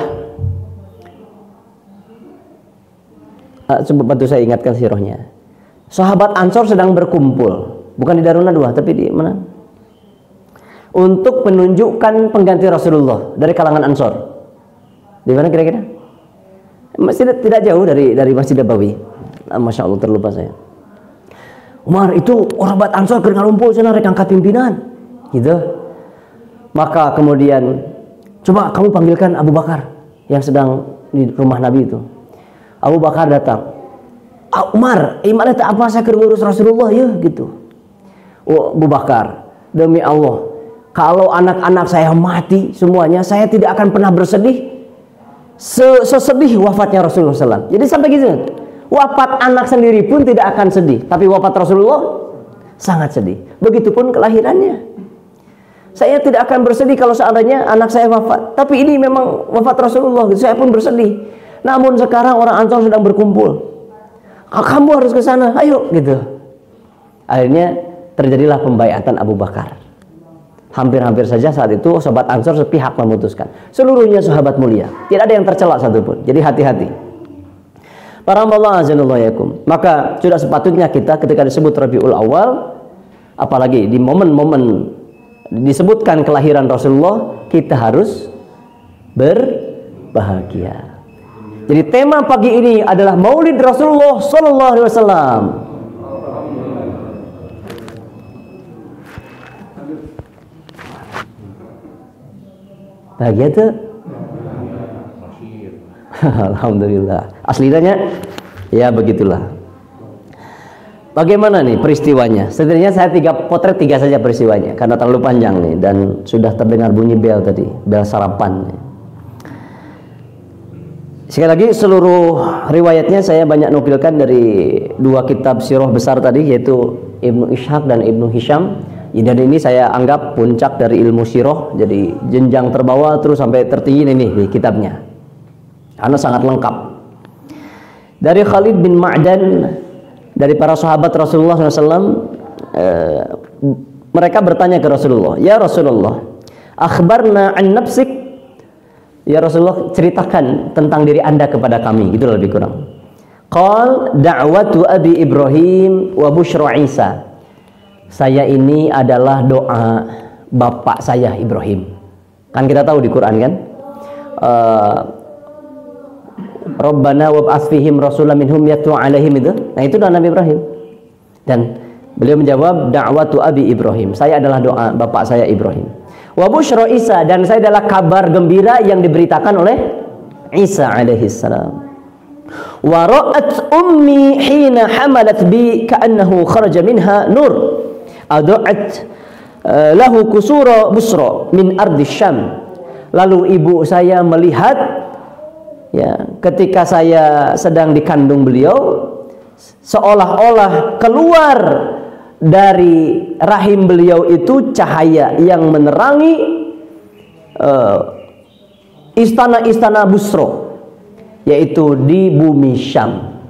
bantu saya ingatkan sirahnya. Sahabat Ansor sedang berkumpul, bukan di Darun Nadwah tapi di mana? Untuk menunjukkan pengganti Rasulullah dari kalangan Ansor. Di mana kira-kira? Masih tidak jauh dari Masjid Nabawi. Masya Allah, terlupa saya. Umar itu orang Ansor keur ngalumpul cenah rek angkat pimpinan. Gitu. Maka kemudian coba kamu panggilkan Abu Bakar yang sedang di rumah Nabi itu. Abu Bakar datang. Umar, iman eta apa saya keur ngurus Rasulullah ya gitu. Oh, Abu Bakar, demi Allah, kalau anak-anak saya mati semuanya, saya tidak akan pernah bersedih sesedih wafatnya Rasulullah SAW. Jadi sampai gitu, wafat anak sendiri pun tidak akan sedih, tapi wafat Rasulullah sangat sedih. Begitupun kelahirannya. Saya tidak akan bersedih kalau seandainya anak saya wafat, tapi ini memang wafat Rasulullah, saya pun bersedih. Namun sekarang orang Ansor sedang berkumpul, kamu harus ke sana, ayo gitu. Akhirnya terjadilah pembaiatan Abu Bakar. Hampir-hampir saja saat itu sahabat Ansor sepihak memutuskan. Seluruhnya sahabat mulia, tidak ada yang tercela satupun. Jadi hati-hati. Para hamba Allah, maka sudah sepatutnya kita ketika disebut Rabiul Awal, apalagi di momen-momen disebutkan kelahiran Rasulullah, kita harus berbahagia. Jadi tema pagi ini adalah Maulid Rasulullah Sallallahu Alaihi Wasallam. Bahagia tuh? Alhamdulillah. Aslinya ya begitulah. Bagaimana nih peristiwanya? Sebenarnya saya potret tiga saja peristiwanya karena terlalu panjang nih dan sudah terdengar bunyi bel tadi, bel sarapan. Sekali lagi seluruh riwayatnya saya banyak nukilkan dari dua kitab sirah besar tadi, yaitu Ibnu Ishaq dan Ibnu Hisham. Dan ini saya anggap puncak dari ilmu sirah, jadi jenjang terbawah terus sampai tertinggi ini di kitabnya karena sangat lengkap. Dari Khalid bin Ma'dan, dari para sahabat Rasulullah SAW, mereka bertanya ke Rasulullah, ya Rasulullah, akhbarna an nafsik, ya Rasulullah, ceritakan tentang diri Anda kepada kami, gitu lebih kurang. Qal da'watu Abi Ibrahim wa busyra Isa. Saya ini adalah doa bapak saya Ibrahim. Kan kita tahu di Quran kan, Rabbana wab'ats fihim rasulan minhum yatlu 'alaihim itu. Nah, itu doa Nabi Ibrahim. Dan beliau menjawab da'watu Abi Ibrahim. Saya adalah doa bapak saya Ibrahim. Wa busyra Isa, dan saya adalah kabar gembira yang diberitakan oleh Isa alaihi salam. Wa ra'at ummi hina hamalat bi ka'annahu kharaja minha nur ad'at lahu kusura busra min ardi Syam. Lalu ibu saya melihat, ya, ketika saya sedang dikandung beliau, seolah-olah keluar dari rahim beliau itu cahaya yang menerangi istana-istana Busra, yaitu di bumi Syam.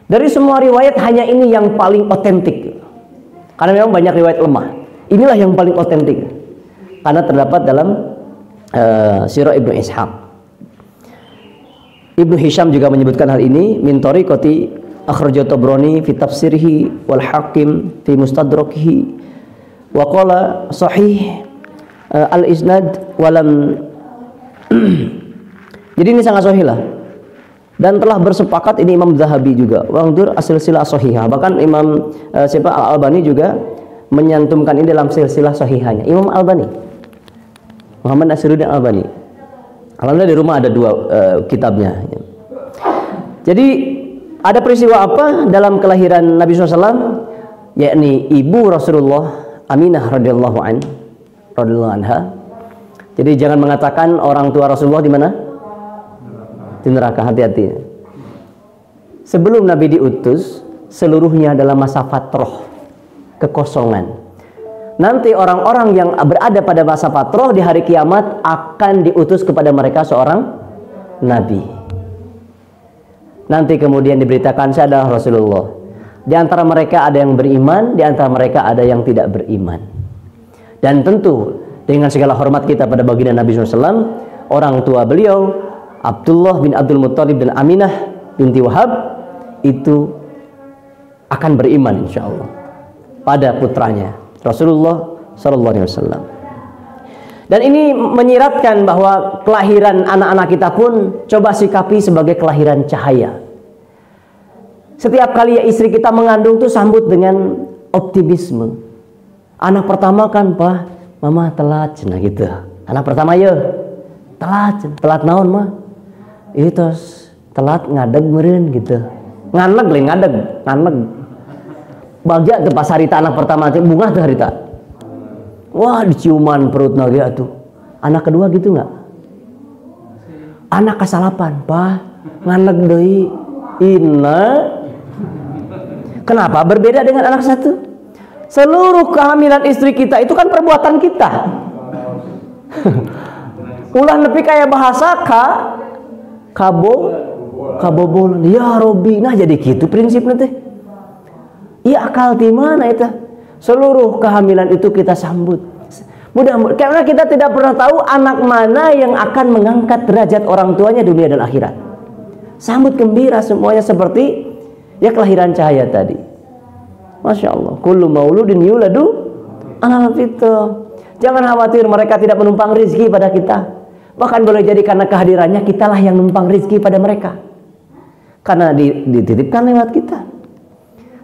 Dari semua riwayat hanya ini yang paling otentik, karena memang banyak riwayat lemah. Inilah yang paling otentik karena terdapat dalam Sirah Ibnu Ishaq. Ibnu Hisham juga menyebutkan hal ini min tariqati akhrajahu Tabrani fi tafsirihi wal Hakim fi mustadrakihi wa qala sahih al isnad walam. Jadi ini sangat sahih lah, dan telah bersepakat ini Imam Zahabi juga wangdur silsilah sahihah. Bahkan Imam Al-Albani juga menyantumkan ini dalam silsilah sahihahnya. Imam Al-Albani, Muhammad Nasiruddin Al-Albani, alhamdulillah di rumah ada dua kitabnya. Jadi ada peristiwa apa dalam kelahiran Nabi SAW, yakni ibu Rasulullah Aminah radhiyallahu anha. Jadi jangan mengatakan orang tua Rasulullah di mana? Di neraka, hati-hati. Sebelum Nabi diutus, seluruhnya adalah masa fatrah, kekosongan. Nanti orang-orang yang berada pada masa fatrah di hari kiamat akan diutus kepada mereka seorang Nabi. Nanti kemudian diberitakan, saya adalah Rasulullah. Di antara mereka ada yang beriman, di antara mereka ada yang tidak beriman. Dan tentu dengan segala hormat kita pada baginda Nabi SAW, orang tua beliau Abdullah bin Abdul Muttalib dan Aminah binti Wahab itu akan beriman insya Allah pada putranya Rasulullah SAW. Dan ini menyiratkan bahwa kelahiran anak-anak kita pun coba sikapi sebagai kelahiran cahaya. Setiap kali istri kita mengandung tuh sambut dengan optimisme. Anak pertama kan, Pak, Mama telat cenah gitu. Anak pertama ya telat naon mah? Itu telat ngadeg meureun gitu. Nganeg lain ngadeg, nganeg. Bagja teu pas harita anak pertama teh bungah teh harita. Wah, diciuman perutna ge atuh. Anak kedua gitu enggak? Anak kasalapan, Pak, nganeg deui. Inna. Kenapa berbeda dengan anak satu? Seluruh kehamilan istri kita itu kan perbuatan kita. Ulah nepi kayak bahasa kabobol. Ya Robi, nah jadi gitu prinsipnya teh. Iya akal di mana itu? Seluruh kehamilan itu kita sambut. Mudah-mudahan, karena kita tidak pernah tahu anak mana yang akan mengangkat derajat orang tuanya dunia dan akhirat. Sambut gembira semuanya seperti ya kelahiran cahaya tadi. Masya Allah. Kullu mauludin yuladu alal fitrah. Jangan khawatir mereka tidak menumpang rizki pada kita. Bahkan boleh jadi karena kehadirannya kitalah yang numpang rizki pada mereka. Karena dititipkan lewat kita.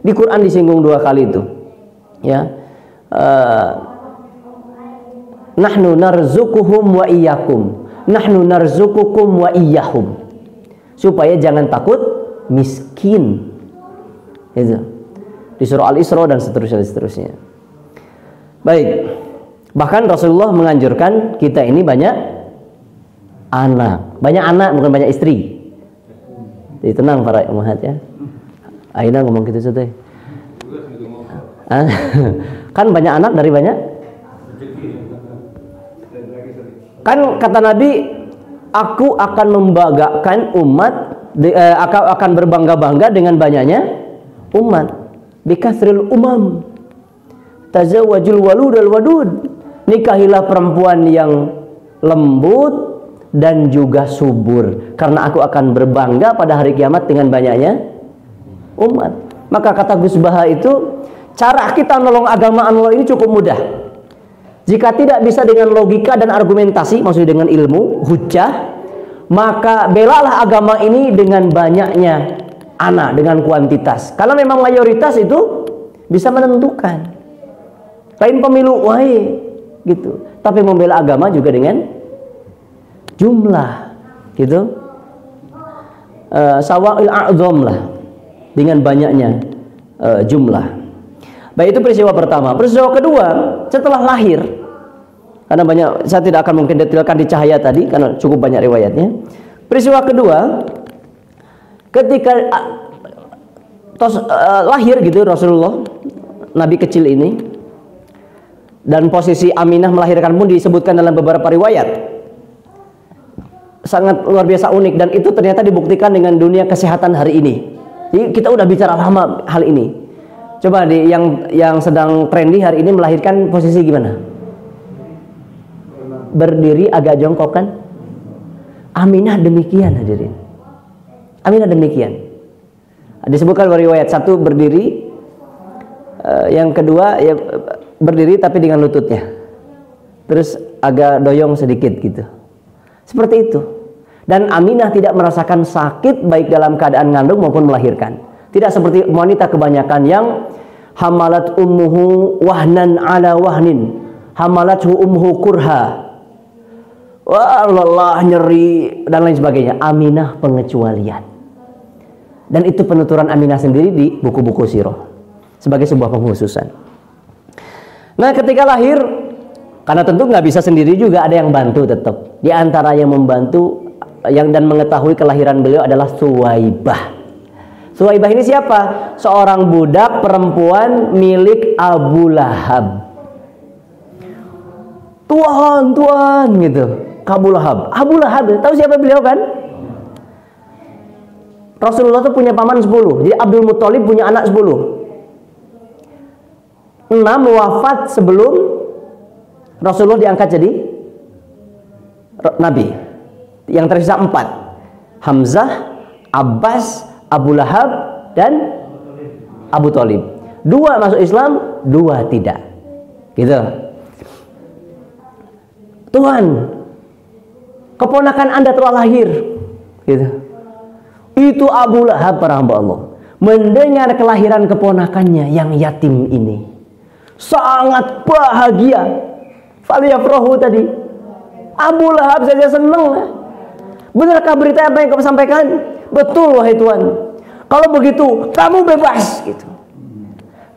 Di Quran disinggung 2 kali itu. Ya. Nahnu narzukuhum wa iyyakum. Nahnu narzukukum wa iyyahum. Supaya jangan takut miskin. Itu. Di surah Al-Isra dan seterusnya. Baik. Bahkan Rasulullah menganjurkan kita ini banyak anak. Banyak anak bukan banyak istri. Jadi tenang para ummahat ya. Aina ngomong gitu saja. Kan banyak anak dari banyak. Kan kata Nabi, aku akan membanggakan umat, akan berbangga-bangga dengan banyaknya umat. Bikasril umam tazawwajul walud al wadud. Nikahilah perempuan yang lembut, dan juga subur, karena aku akan berbangga pada hari kiamat dengan banyaknya umat. Maka kata Gus Baha itu, cara kita nolong agama Allah ini cukup mudah. Jika tidak bisa dengan logika dan argumentasi, maksudnya dengan ilmu, hujjah, maka belalah agama ini dengan banyaknya anak, dengan kuantitas. Karena memang mayoritas itu bisa menentukan. Lain pemilu, wahai gitu. Tapi membela agama juga dengan jumlah, gitu. Sawa'il a'zam lah, dengan banyaknya jumlah. Baik, itu peristiwa pertama. Peristiwa kedua, setelah lahir, karena banyak, saya tidak akan mungkin detailkan di Cahaya tadi karena cukup banyak riwayatnya. Peristiwa kedua, ketika lahir gitu Rasulullah, Nabi kecil ini, dan posisi Aminah melahirkan pun disebutkan dalam beberapa riwayat. Sangat luar biasa unik, dan itu ternyata dibuktikan dengan dunia kesehatan hari ini. Jadi kita udah bicara lama hal ini. Coba yang sedang trendy hari ini melahirkan posisi gimana? Berdiri agak jongkok kan? Aminah demikian, hadirin. Aminah demikian. Disebutkan dua riwayat, satu berdiri, yang kedua ya berdiri tapi dengan lututnya, terus agak doyong sedikit gitu. Seperti itu. Dan Aminah tidak merasakan sakit baik dalam keadaan ngandung maupun melahirkan. Tidak seperti wanita kebanyakan yang hamalat ummuhu wahnan ala wahnin, hamalathu ummuhu kurha, wah lelah, nyeri dan lain sebagainya. Aminah pengecualian. Dan itu penuturan Aminah sendiri di buku-buku sirah sebagai sebuah pengkhususan. Nah, ketika lahir, karena tentu nggak bisa sendiri juga, ada yang bantu tetap. Di antara yang membantu yang dan mengetahui kelahiran beliau adalah Suwaibah. Suwaibah ini siapa? Seorang budak perempuan milik Abu Lahab. Tuan gitu. Abu Lahab. Abu Lahab, tahu siapa beliau kan? Rasulullah itu punya paman 10. Jadi Abdul Muthalib punya anak 10. 6 wafat sebelum Rasulullah diangkat jadi Nabi. Yang tersisa 4. Hamzah, Abbas, Abu Lahab, dan Abu Thalib. 2 masuk Islam, 2 tidak. Gitu. Tuhan, keponakan Anda telah lahir. Gitu. Itu Abu Lahab, para hamba Allah, mendengar kelahiran keponakannya yang yatim ini, sangat bahagia. Faliyafrahu tadi. Abu Lahab saja senang. Benarkah berita apa yang kamu sampaikan? Betul, wahai Tuhan. Kalau begitu, kamu bebas. Gitu.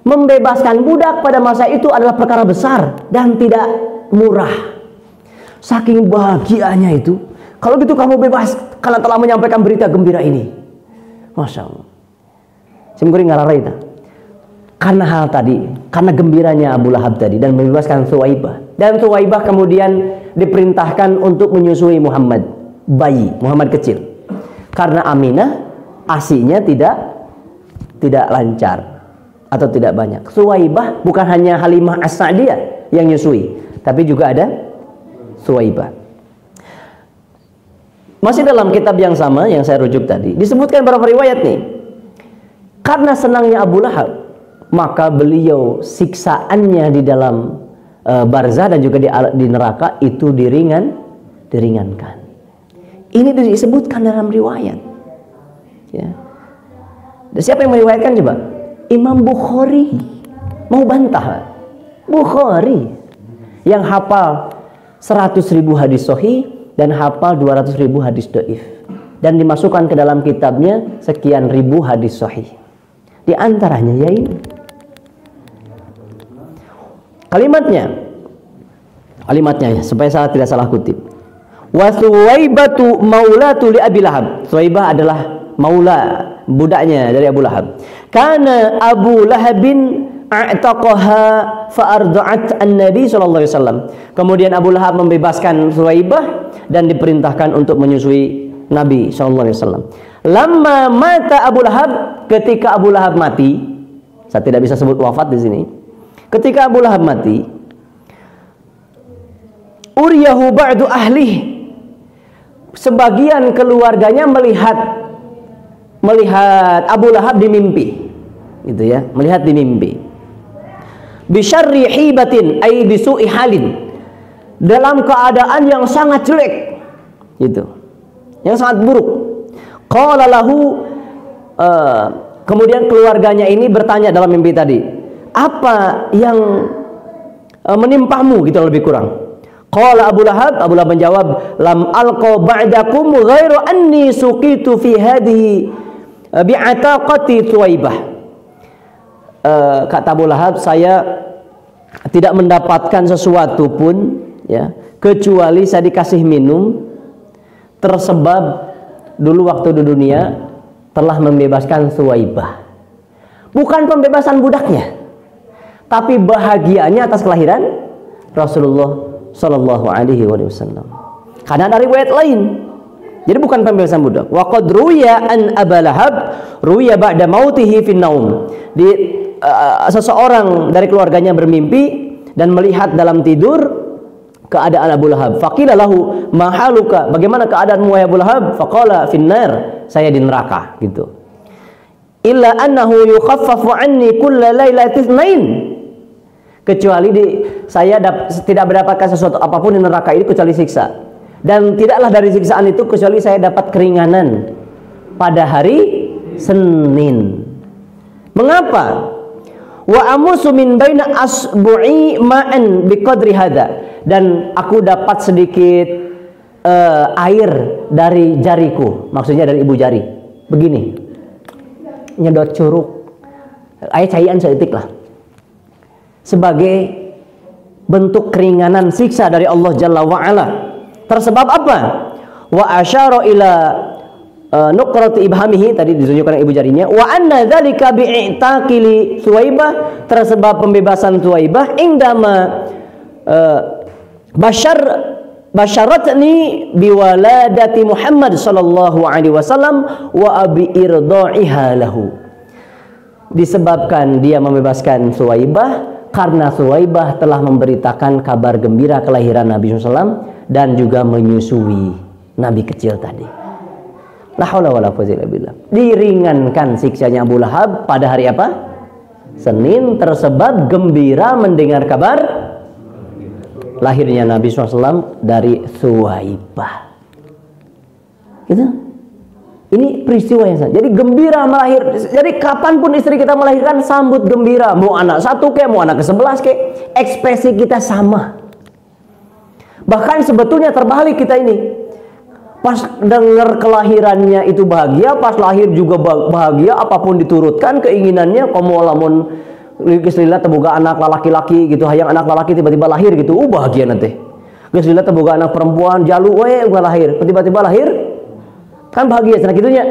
Membebaskan budak pada masa itu adalah perkara besar dan tidak murah. Saking bahagianya itu, kalau gitu kamu bebas karena telah menyampaikan berita gembira ini. Masya Allah. Simkuring ngalarai itu. Karena hal tadi, karena gembiranya Abu Lahab tadi dan membebaskan Suwaibah. Dan Suwaibah kemudian diperintahkan untuk menyusui Muhammad, bayi Muhammad kecil. Karena Aminah asinya tidak lancar atau tidak banyak. Suwaibah bukan hanya Halimah As-Sa'diyah yang nyusui, tapi juga ada Suwaibah. Masih dalam kitab yang sama yang saya rujuk tadi, disebutkan beberapa riwayat nih. Karena senangnya Abu Lahab, maka beliau siksaannya di dalam barzah dan juga di neraka itu diringankan. Ini disebutkan dalam riwayat. Ya. Dan siapa yang meriwayatkan coba? Imam Bukhari. Mau bantah? Bukhari yang hafal 100.000 hadis sahih dan hafal 200.000 hadis dhaif, dan dimasukkan ke dalam kitabnya sekian ribu hadis sahih. Di antaranya ya ini. Kalimatnya supaya saya tidak salah kutip. Wa Suwaibatu maulatu li Abi Lahab. Suwaibah adalah maula, budaknya dari Abu Lahab. Karena Abu Lahabin a'taqaha fa arda'at an-nabi sallallahu alaihi wasallam. Kemudian Abu Lahab membebaskan Suwaibah dan diperintahkan untuk menyusui Nabi sallallahu alaihi wasallam. Lamma mata Abu Lahab, ketika Abu Lahab mati, saya tidak bisa sebut wafat di sini. Ketika Abu Lahab mati, uriyahu ba'du ahlih, sebagian keluarganya melihat Abu Lahab di mimpi, gitu ya, melihat di mimpi. Bisyarri hibatin ay bisu'i halin, dalam keadaan yang sangat jelek, gitu, yang sangat buruk. Qala lahu, kemudian keluarganya ini bertanya dalam mimpi tadi, apa yang menimpamu, gitu lebih kurang. Qala Abu Lahab menjawab, lam alqa ba'dakum ghairu anni suqitu fi hadhihi bi'ataqati Thuwaibah. Kata Abu Lahab, saya tidak mendapatkan sesuatu pun, ya, kecuali saya dikasih minum tersebab dulu waktu di dunia telah membebaskan Thuwaibah. Bukan pembebasan budaknya, tapi bahagianya atas kelahiran Rasulullah Sallallahu Alaihi Wasallam. Karena ada riwayat lain, jadi bukan pembebasan budak. Wa qad ruya an Abu Lahab ruya ba'da mautihi fin naum. Seseorang dari keluarganya bermimpi dan melihat dalam tidur keadaan Abu Lahab. Faqila lahu ma haluka, bagaimana keadaanmu wahai Abu Lahab? Faqala finnar, saya di neraka, gitu. Illa annahu yukhaffafu anni kulla lailatin itsnain, kecuali saya tidak mendapatkan sesuatu apapun di neraka ini kecuali siksa, dan tidaklah dari siksaan itu kecuali saya dapat keringanan pada hari Senin. Mengapa? Wa amusu min baina asbu'i ma'an biqadri hada, dan aku dapat sedikit air dari jariku, maksudnya dari ibu jari, begini, nyedot curug, air cairan seetik lah, sebagai bentuk keringanan siksa dari Allah Jalla wa'ala. Tersebab apa? Wa asyara ila nuqrati ibhamihi, tadi ditunjukkan ibu jarinya. Wa anna dzalika bi'taqili Thuwaibah, tersebab pembebasan Thuwaibah indama basyaratni biwaladati Muhammad sallallahu alaihi wasallam wa abi irda'iha lahu. Disebabkan dia membebaskan Thuwaibah karena Thuwaibah telah memberitakan kabar gembira kelahiran Nabi SAW dan juga menyusui Nabi kecil tadi. La haula wala quwwata illa billah. Diringankan siksanya Abu Lahab pada hari apa? Senin, tersebab gembira mendengar kabar lahirnya Nabi SAW dari Thuwaibah. Gitu. Ini peristiwa yang sama. Jadi gembira melahir. Jadi kapanpun istri kita melahirkan, sambut gembira. Mau anak satu kek, mau anak ke-11 kek, ekspresi kita sama. Bahkan sebetulnya terbalik kita ini. Pas dengar kelahirannya itu bahagia, pas lahir juga bahagia, apapun diturutkan keinginannya. Komo lamun geus-lila teboga anak laki-laki gitu, hayang anak laki tiba-tiba lahir gitu, bahagia nanti. Geus-lila teboga anak perempuan jalu we udah lahir, tiba-tiba lahir kan bahagia cenah kitunya.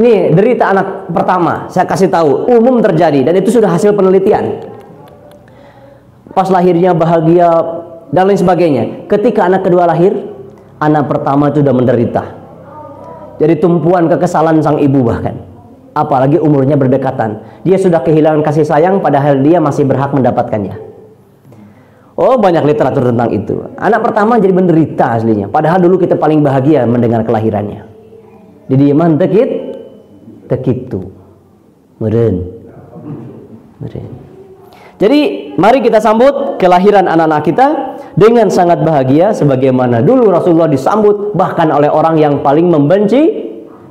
Ini derita anak pertama, saya kasih tahu, umum terjadi dan itu sudah hasil penelitian. Pas lahirnya bahagia dan lain sebagainya. Ketika anak kedua lahir, anak pertama itu sudah menderita. Jadi tumpuan kekesalan sang ibu bahkan. Apalagi umurnya berdekatan. Dia sudah kehilangan kasih sayang padahal dia masih berhak mendapatkannya. Oh, banyak literatur tentang itu. Anak pertama jadi menderita aslinya. Padahal dulu kita paling bahagia mendengar kelahirannya. Jadi iman tekitu. Meren. Jadi mari kita sambut kelahiran anak-anak kita dengan sangat bahagia sebagaimana dulu Rasulullah disambut bahkan oleh orang yang paling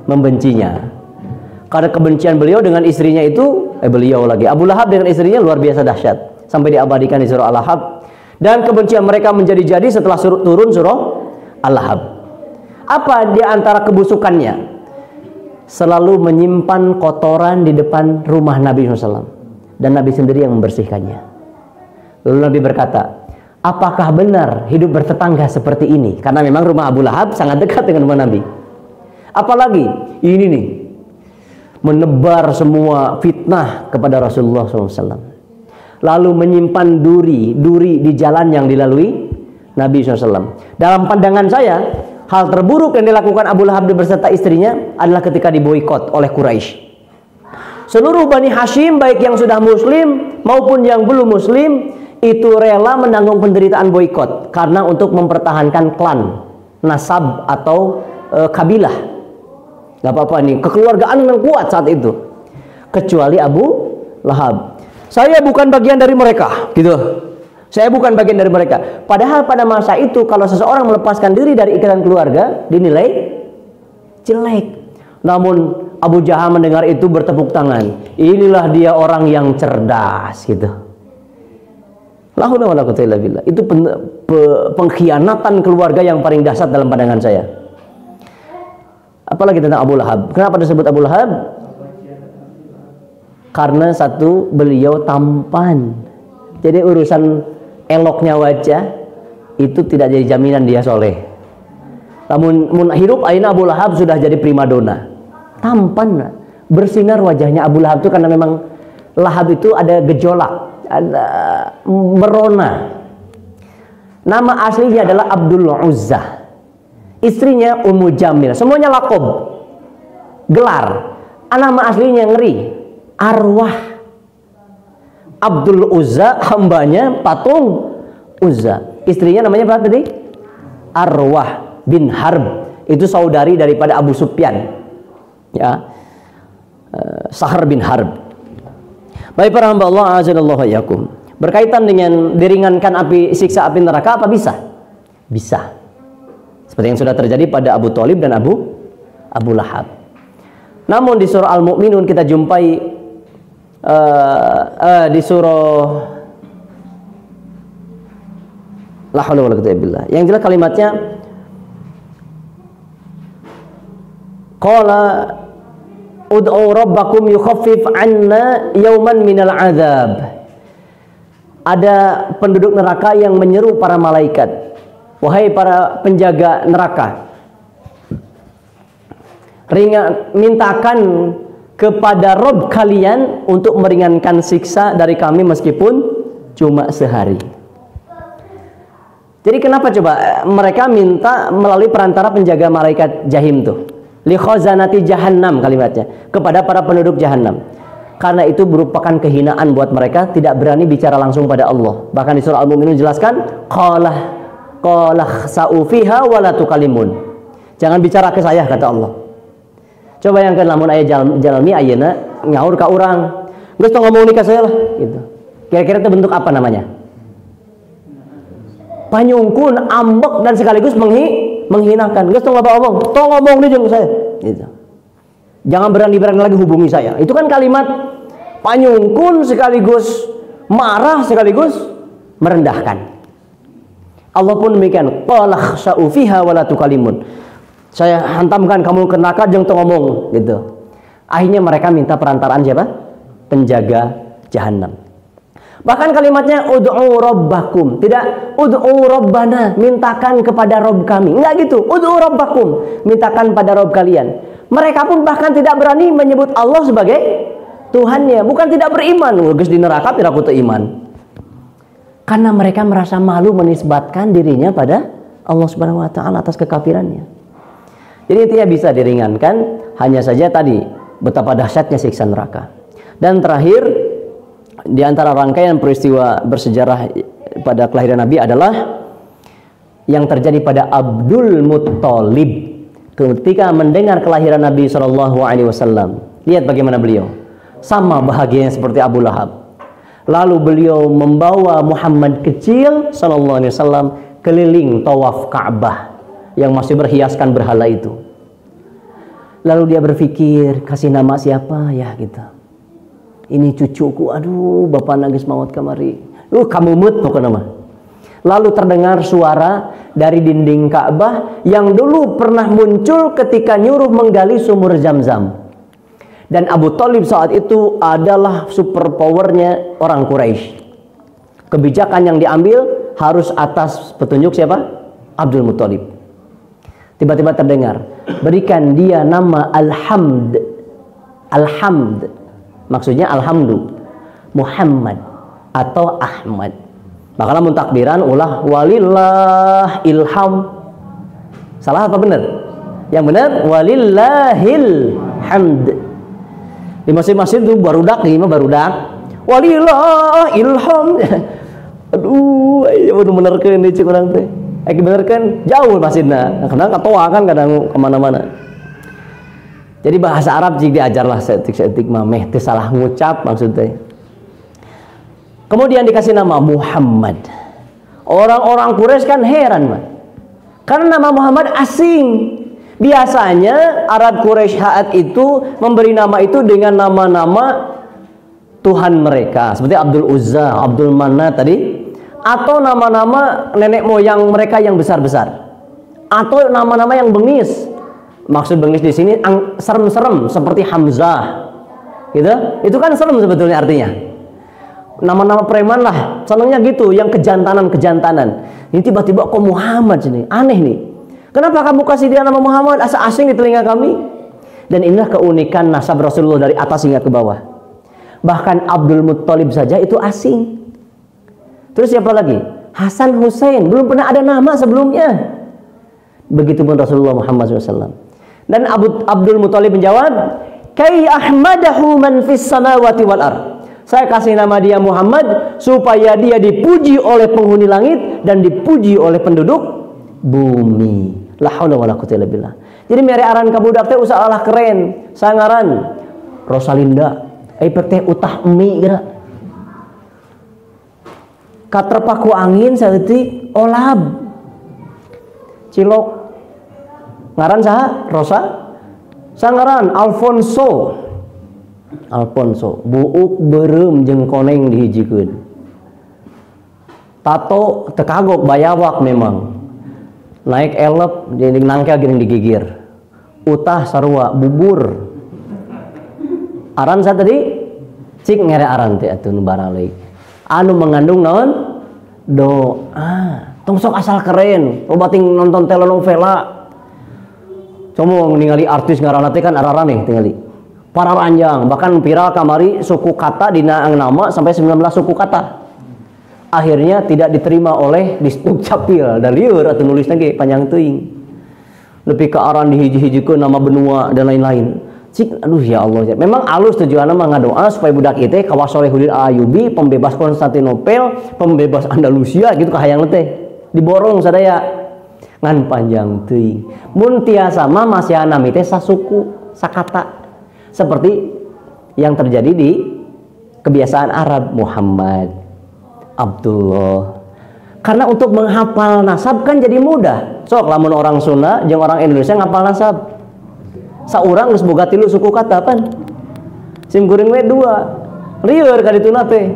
membencinya. Karena kebencian beliau dengan istrinya itu Abu Lahab dengan istrinya luar biasa dahsyat sampai diabadikan di surah Al-Lahab, dan kebencian mereka menjadi-jadi setelah turun surah Al-Lahab. Apa di antara kebusukannya? Selalu menyimpan kotoran di depan rumah Nabi SAW dan Nabi sendiri yang membersihkannya. Lalu Nabi berkata, apakah benar hidup bertetangga seperti ini? Karena memang rumah Abu Lahab sangat dekat dengan rumah Nabi. Apalagi ini nih, menebar semua fitnah kepada Rasulullah SAW. Lalu menyimpan duri di jalan yang dilalui Nabi SAW. Dalam pandangan saya, hal terburuk yang dilakukan Abu Lahab beserta istrinya adalah ketika diboikot oleh Quraisy. Seluruh Bani Hashim, baik yang sudah muslim maupun yang belum muslim, itu rela menanggung penderitaan boikot karena untuk mempertahankan klan nasab atau kabilah. Gak apa-apa nih, kekeluargaan yang kuat saat itu. Kecuali Abu Lahab. Saya bukan bagian dari mereka, gitu. Saya bukan bagian dari mereka. Padahal pada masa itu kalau seseorang melepaskan diri dari ikatan keluarga dinilai jelek. Namun Abu Jahal mendengar itu bertepuk tangan. Inilah dia orang yang cerdas, gitu. La haula wala quwwata illa billah. Itu pengkhianatan keluarga yang paling dahsyat dalam pandangan saya. Apalagi tentang Abu Lahab. Kenapa disebut Abu Lahab? Karena satu, beliau tampan. Jadi urusan eloknya wajah itu tidak jadi jaminan dia soleh. Namun hidup aina Abu Lahab sudah jadi primadona. Tampan, bersinar wajahnya Abu Lahab itu karena memang Lahab itu ada gejolak, ada merona. Nama aslinya adalah Abdul Uzza. Istrinya Ummu Jamil. Semuanya lakob, gelar. Nama aslinya ngeri, Arwah. Abdul Uzza, hambanya patung Uzza. Istrinya namanya apa tadi? Arwah bin Harb. Itu saudari daripada Abu Sufyan. Ya, Sahar bin Harb. Baik para hamba Allah, azanallahu yakum. Berkaitan dengan diringankan siksa api neraka, apa bisa? Bisa. Seperti yang sudah terjadi pada Abu Thalib dan Abu Lahab. Namun di surah Al-Mu'minun kita jumpai di surah la haula wala quwwata illa billah. Yang jelas kalimatnya qala ud'u rabbakum yukhaffif 'anna yawman minal 'adzab. Ada penduduk neraka yang menyeru para malaikat, wahai para penjaga neraka, mintakan kepada Rob kalian untuk meringankan siksa dari kami meskipun cuma sehari. Jadi kenapa coba mereka minta melalui perantara penjaga malaikat jahim tuh? Li khazanati jahannam kalimatnya, kepada para penduduk jahannam. Karena itu merupakan kehinaan buat mereka, tidak berani bicara langsung pada Allah. Bahkan di surah Al-Mu'minun jelaskan qala khsa'u fiha wa la tukalimun. Jangan bicara ke saya, kata Allah. Coba yang lamun aya jalmi ayeuna nyaur ka urang, geus tong ngomong nikah saya lah gitu. Kira-kira itu bentuk apa namanya? Panyungkun, ambek dan sekaligus menghinakan. Geus tong loba omong, tong ngomong deui jeung saya gitu. Jangan berani-berani lagi hubungi saya. Itu kan kalimat panyungkun sekaligus marah sekaligus merendahkan. Allah pun demikian, qala khsa'u fiha wa la tukalimun. Saya hantamkan kamu ke neraka jeung tong ngomong gitu. Akhirnya mereka minta perantaraan siapa? Penjaga jahanam. Bahkan kalimatnya ud'u rabbakum, tidak ud'u rabbana, mintakan kepada Rabb kami. Enggak gitu, ud'u rabbakum, mintakan pada Rabb kalian. Mereka pun bahkan tidak berani menyebut Allah sebagai Tuhannya, bukan tidak beriman. Geus di neraka tidak kudu iman. Karena mereka merasa malu menisbatkan dirinya pada Allah Subhanahu wa taala atas kekafirannya. Jadi intinya bisa diringankan, hanya saja tadi betapa dahsyatnya siksa neraka. Dan terakhir, di antara rangkaian peristiwa bersejarah pada kelahiran Nabi adalah yang terjadi pada Abdul Muttalib ketika mendengar kelahiran Nabi SAW. Lihat bagaimana beliau, sama bahagianya seperti Abu Lahab. Lalu beliau membawa Muhammad kecil SAW keliling tawaf Ka'bah yang masih berhiaskan berhala itu. Lalu dia berpikir, kasih nama siapa ya gitu. Ini cucuku, aduh bapak nangis maut kamari. Kamu mut pokoknya mah. Lalu terdengar suara dari dinding Ka'bah yang dulu pernah muncul ketika nyuruh menggali sumur Zam-Zam. Dan Abu Thalib saat itu adalah super powernya orang Quraisy. Kebijakan yang diambil harus atas petunjuk siapa? Abdul Muttalib. Tiba-tiba terdengar, berikan dia nama Al-Hamd. Al-Hamd, maksudnya Alhamdu, Muhammad atau Ahmad. Maka lamun takbiran ulah walillah ilham. Salah apa benar? Yang benar walillahil hamd. Di masjid-masjid itu barudak, di mana barudak? Walillah ilham. Aduh, ayo bener-bener kene cik urang teh. bener kan jauh masjidna. Kadang katoa kan kadang kemana-mana. Jadi bahasa Arab jika diajarlah seetik-seetik mameh teu salah ngucap maksudnya. Kemudian dikasih nama Muhammad. Orang-orang Quraisy kan heran, Mas. Karena nama Muhammad asing. Biasanya Arab Quraisy saat itu memberi nama itu dengan nama-nama Tuhan mereka, seperti Abdul Uzza, Abdul Manat tadi, atau nama-nama nenek moyang mereka yang besar-besar, atau nama-nama yang bengis. Maksud bengis di sini serem-serem seperti Hamzah, gitu. Itu kan serem sebetulnya artinya. Nama-nama preman lah, senangnya gitu, yang kejantanan. Ini tiba-tiba kok Muhammad sini, aneh nih. Kenapa kamu kasih dia nama Muhammad? Asa asing di telinga kami. Dan inilah keunikan nasab Rasulullah dari atas hingga ke bawah. Bahkan Abdul Muttalib saja itu asing. Terus siapa lagi? Hasan Hussein, belum pernah ada nama sebelumnya. Begitupun Rasulullah Muhammad SAW. Dan Abdul Muttalib menjawab, Kai ahmadahu man fis samawati wal ard. Saya kasih nama dia Muhammad supaya dia dipuji oleh penghuni langit dan dipuji oleh penduduk bumi. La haula wala quwwata illa billah. Jadi mere aran ka budak teh usah alah keren, sangaran Rosalinda, teh utah emi geura. Katerpaku angin saeutik olab. Cilok. Ngaran saha? Rosa. Sangaran Alfonso. Buuk beureum jeung koneng dihijikeun. Tato teu kagok bayawak memang. Naik elep jadi nangkel geuning digigir. Utah sarua bubur. Aran sa tadi cik ngere aran teh atuh nu baralek. Anu mengandung naon? Doa. Tong sok asal keren. Loba ting nonton telenovela. Comong ningali artis ngaranna teh kan araraneh tingali. Para ranjang, bahkan viral kamari suku kata dina nama sampai 19 suku kata. Akhirnya tidak diterima oleh Disduk Capil dan lieur atau nulis lagi panjang teuing. Lebih ke aran dihiji-hijikeun nama benua dan lain-lain. Cik, aduh ya Allah. Memang alus tujuanna mah ngadoa supaya budak ieu teh kawas Solehudin Ayyubi, pembebas Konstantinopel, pembebas Andalusia gitu kahayang teh. Diborong sadaya. Ngan panjang teuing. Mun tiasa mah masih nami teh sasuku, sakata. Seperti yang terjadi di kebiasaan Arab, Muhammad, Abdullah. Karena untuk menghafal nasab kan jadi mudah. Sok lamun orang Sunda jeung orang Indonesia ngapal nasab. Saurang geus boga 3 suku kata pan. Sim kuring we 2. Lieur ka dituna teh.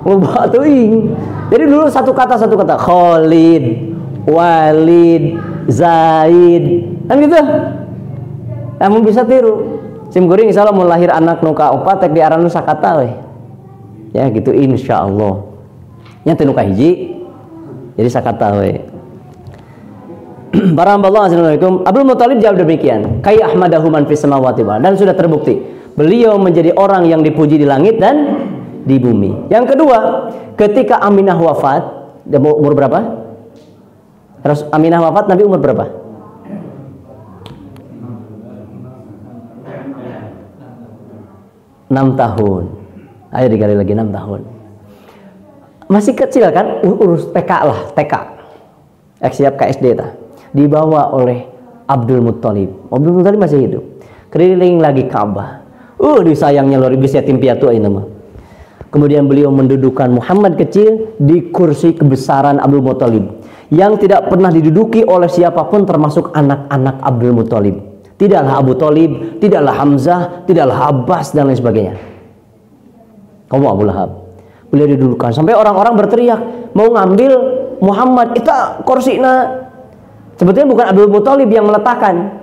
Loba teuing. Jadi dulu satu kata Khalid, Walid, Zaid. Kan gitu. Kamu bisa tiru. Sim kuring insyaallah mau lahir anak nu kaopat tek diaran nu sakata we. Ya gitu insyaallah. Nya teh nu kahiji jadi sakata we. Barakallahu assalamualaikum. Abdul Muttalib jawab demikian. Kai ahmadahu man fis samawati wal ard. Dan sudah terbukti beliau menjadi orang yang dipuji di langit dan di bumi. Yang kedua, ketika Aminah wafat, dia umur berapa? Terus Aminah wafat Nabi umur berapa? 6 tahun. Ayo digali lagi 6 tahun. Masih kecil kan? Urus TK lah, TK. Siap KSD ta. Dibawa oleh Abdul Muttalib. Abdul Muttalib masih hidup. Keliling lagi Ka'bah. Disayangnya luar biasa yatim piatu ini mah. Kemudian beliau mendudukan Muhammad kecil di kursi kebesaran Abdul Muttalib yang tidak pernah diduduki oleh siapapun termasuk anak-anak Abdul Muttalib. Tidaklah Abu Thalib, tidaklah Hamzah, tidaklah Abbas dan lain sebagainya. Kamu Abu Lahab. Beliau didudukan sampai orang-orang berteriak mau ngambil Muhammad. Itu kursina. Sebetulnya bukan Abdul Muttalib yang meletakkan.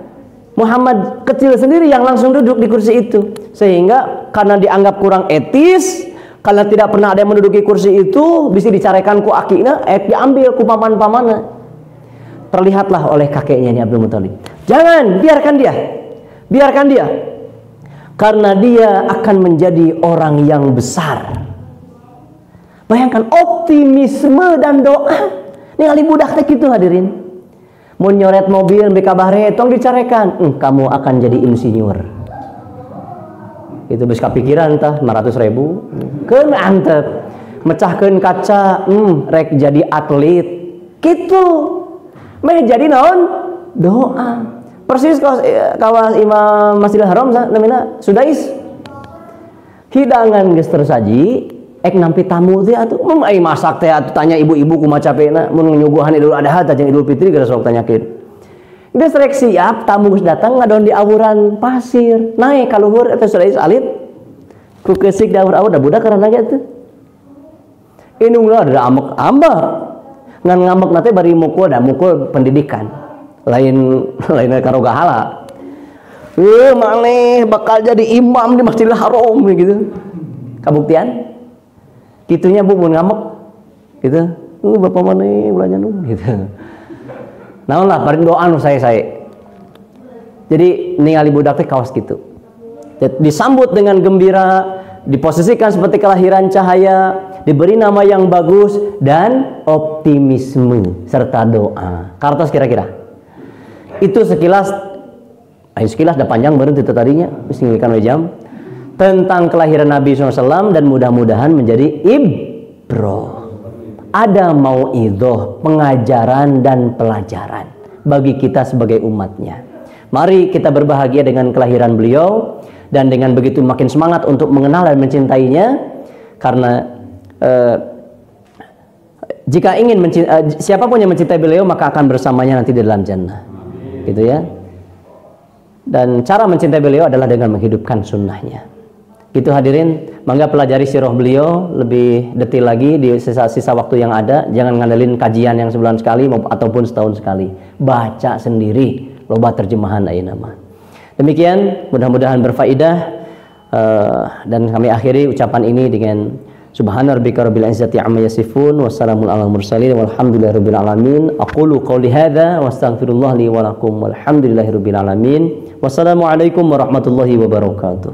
Muhammad kecil sendiri yang langsung duduk di kursi itu. Sehingga karena dianggap kurang etis, karena tidak pernah ada yang menduduki kursi itu, bisa dicarekan ku akina, diambil ku paman-pamanna. Terlihatlah oleh kakeknya ini Abdul Muttalib. Jangan, biarkan dia. Karena dia akan menjadi orang yang besar. Bayangkan optimisme dan doa. Ningali budak teh kitu hadirin. Mun nyoret mobil beka bahre tong dicarekan, kamu akan jadi insinyur. Itu geus kapikiran tah 500.000. Keun antep. Mecahkeun kaca, rek jadi atlet. Kitu. Meh jadi naon? Doa. Persis kawas Imam Masjidil Haram namina Sudais. Hidangan geus tersaji, ek nampi tamu teh atuh ai masak teh atuh tanya ibu-ibu kumaha capena mun nyuguhan Idul Adha teh jeung Idul Fitri geus sok tanyakeun. Geus rek siap tamu geus datang ngadon di awuran pasir. Naik ka luhur eta Sudais alit. Ku keusik di awur-awur da budak karana ge teh. Inungna ada amek amba. Ngan ngambek nate bari mukul pendidikan. Lain karo gahala. Maneh bakal jadi imam di Masjidil Haram gitu. Kabuktian kitunya Bu mun ngambek gitu. Bapak maneh belanja nu gitu. Naon lah bari doa nu saya. Jadi ningali budak teh kaos gitu. Disambut dengan gembira, diposisikan seperti kelahiran cahaya, diberi nama yang bagus dan optimisme serta doa. Kartos kira-kira. Itu sekilas dah panjang berarti itu tadinya singgikan jam tentang kelahiran Nabi SAW dan mudah-mudahan menjadi ibroh. Ada mauidhah, pengajaran dan pelajaran bagi kita sebagai umatnya. Mari kita berbahagia dengan kelahiran beliau dan dengan begitu makin semangat untuk mengenal dan mencintainya karena jika ingin siapapun yang mencintai beliau maka akan bersamanya nanti di dalam jannah. Gitu ya. Dan cara mencintai beliau adalah dengan menghidupkan sunnahnya. Gitu hadirin, mangga pelajari sirah beliau lebih detail lagi di sisa-sisa waktu yang ada. Jangan ngandelin kajian yang sebulan sekali ataupun setahun sekali. Baca sendiri, loba terjemahan ayeuna mah. Demikian, mudah-mudahan berfaedah dan kami akhiri ucapan ini dengan Subhana rabbika rabbil izzati amma yasifun wa salamun alal mursalin walhamdulillahi rabbil alamin. Aqulu qouli hadza wa astaghfirullah li wa lakum walhamdulillahi rabbil alamin. Wassalamu alaikum warahmatullahi wabarakatuh.